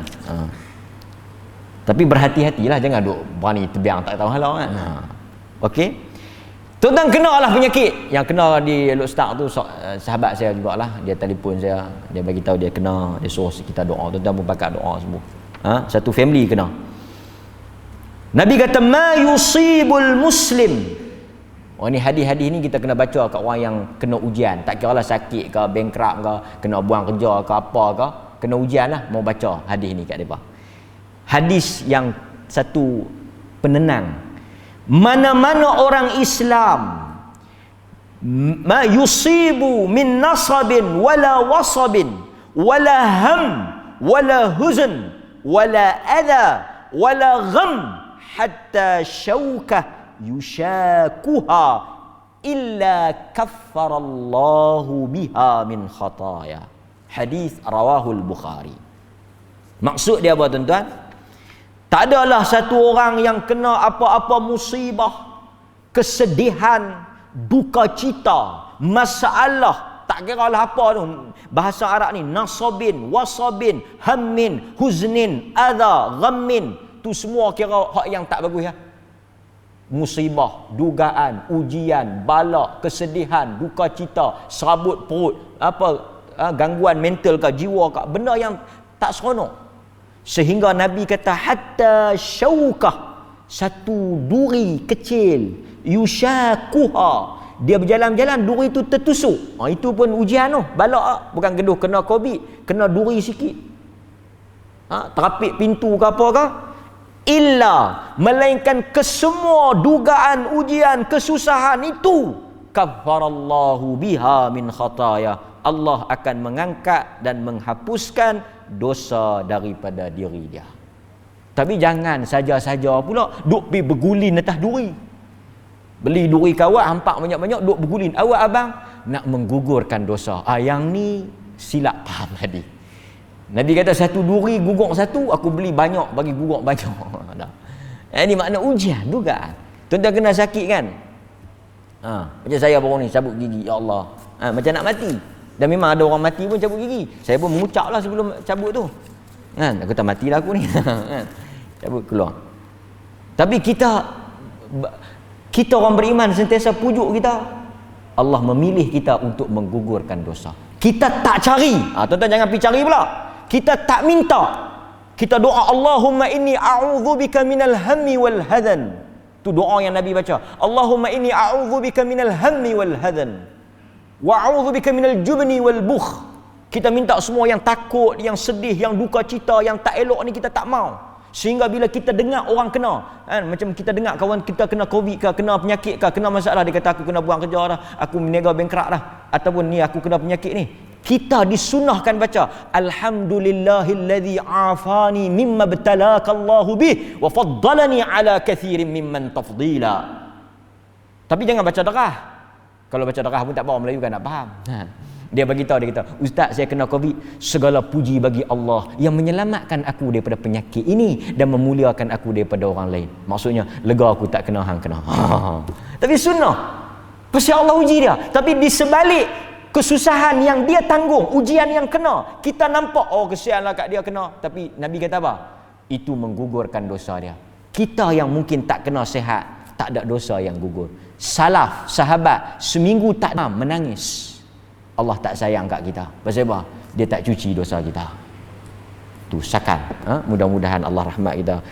Tapi berhati-hatilah, jangan duk berani terbiang tak tahu halau kan. Okey. Tuan-tuan kena lah penyakit. Yang kena di Elok Start tu sahabat saya jugalah. Dia telefon saya, dia bagi tahu dia kena, dia suruh kita doa. Tuan-tuan pun pakat doa semua. Satu family kena. Nabi kata ma yusibul muslim. Ni hadis-hadis ni kita kena baca kat orang yang kena ujian. Tak kira lah sakit ke, bankrupt ke, kena buang kerja ke apa ke, kena ujian lah. Mau baca hadis ni kat mereka. Hadis yang satu penenang. Mana-mana orang Islam ma yusibu min nasabin wala wasabin wala ham wala huzn wala adha wala gham hatta syaukah yushakuha illa kaffarallahu biha min khataya. Hadis rawahul Bukhari. Maksud dia apa tuan-tuan? Tak adalah satu orang yang kena apa-apa musibah, kesedihan, duka cita, masalah, tak kira lah apa tu. Bahasa Arab ni nasabin, wasabin, hammin, huznin, adha, ghammin. Tu semua kira hak yang tak bagus ya. Musibah, dugaan, ujian, bala, kesedihan, duka cita, serabut perut, gangguan mental ke, jiwa ke, benda yang tak seronok. Sehingga Nabi kata hatta syaukah, satu duri kecil, yushakuha, dia berjalan-jalan duri itu tertusuk. Itu pun ujian tu, balak bukan geduh kena COVID, kena duri sikit. Terapik pintu ke apa ke? Illa, melainkan kesemua dugaan, ujian, kesusahan itu kaffarallahu biha min khataya. Allah akan mengangkat dan menghapuskan dosa daripada diri dia. Tapi jangan saja-saja pula duk pergi bergulin atas duri. Beli duri kawat hampak banyak-banyak duk bergulin. Awak abang nak menggugurkan dosa. Yang ni silap faham tadi. Nabi kata satu duri gugur satu, aku beli banyak bagi gugur banyak. Ini makna ujian juga. Tuan-tuan kena sakit kan? Macam saya baru ni cabut gigi, ya Allah. Macam nak mati. Dan memang ada orang mati pun cabut gigi. Saya pun mengucap lah sebelum cabut tu. Kan? Aku tak matilah aku ni. Kan? cabut keluar. Tapi kita orang beriman sentiasa pujuk kita. Allah memilih kita untuk menggugurkan dosa. Kita tak cari. Tuan-tuan jangan pergi cari pula. Kita tak minta. Kita doa, Allahumma inni a'udzubika minal hammi wal hadan. Tu doa yang Nabi baca. Allahumma inni a'udzubika minal hammi wal hadan. Wa a'udzubika minal jubni wal bukh. Kita minta semua yang takut, yang sedih, yang duka cita, yang tak elok ni kita tak mau. Sehingga bila kita dengar orang kena, macam kita dengar kawan kita kena COVID ke, kena penyakit ke, kena masalah, dia kata aku kena buang kerja dah, aku meniaga bankrupt dah, ataupun ni aku kena penyakit ni, kita disunahkan baca alhamdulillahilladzi afani mimma btalaka Allahu bih wa faddalani ala kathirin mimman tafdila. Tapi jangan baca darah. Kalau baca darah pun tak apa, orang Melayu kan nak faham. Dia beritahu, Ustaz saya kena COVID, segala puji bagi Allah yang menyelamatkan aku daripada penyakit ini dan memuliakan aku daripada orang lain. Maksudnya lega aku tak kena hang kena. Tapi sunnah. Pasal Allah uji dia. Tapi di sebalik kesusahan yang dia tanggung, ujian yang kena, kita nampak kesianlah kat dia kena. Tapi Nabi kata apa? Itu menggugurkan dosa dia. Kita yang mungkin tak kena sihat, tak ada dosa yang gugur. Salaf, sahabat seminggu tak menangis. Allah tak sayang kat kita. Pasal apa? Dia tak cuci dosa kita. Tu sakan. Mudah-mudahan Allah rahmat kita.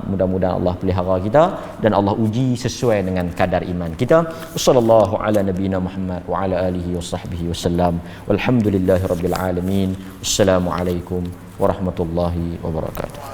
Mudah-mudahan Allah pelihara kita dan Allah uji sesuai dengan kadar iman kita. Sallallahu ala nabiyina Muhammad wa ala alihi wa sahbihi wasallam. Walhamdulillahirabbil alamin. Wassalamualaikum warahmatullahi wabarakatuh.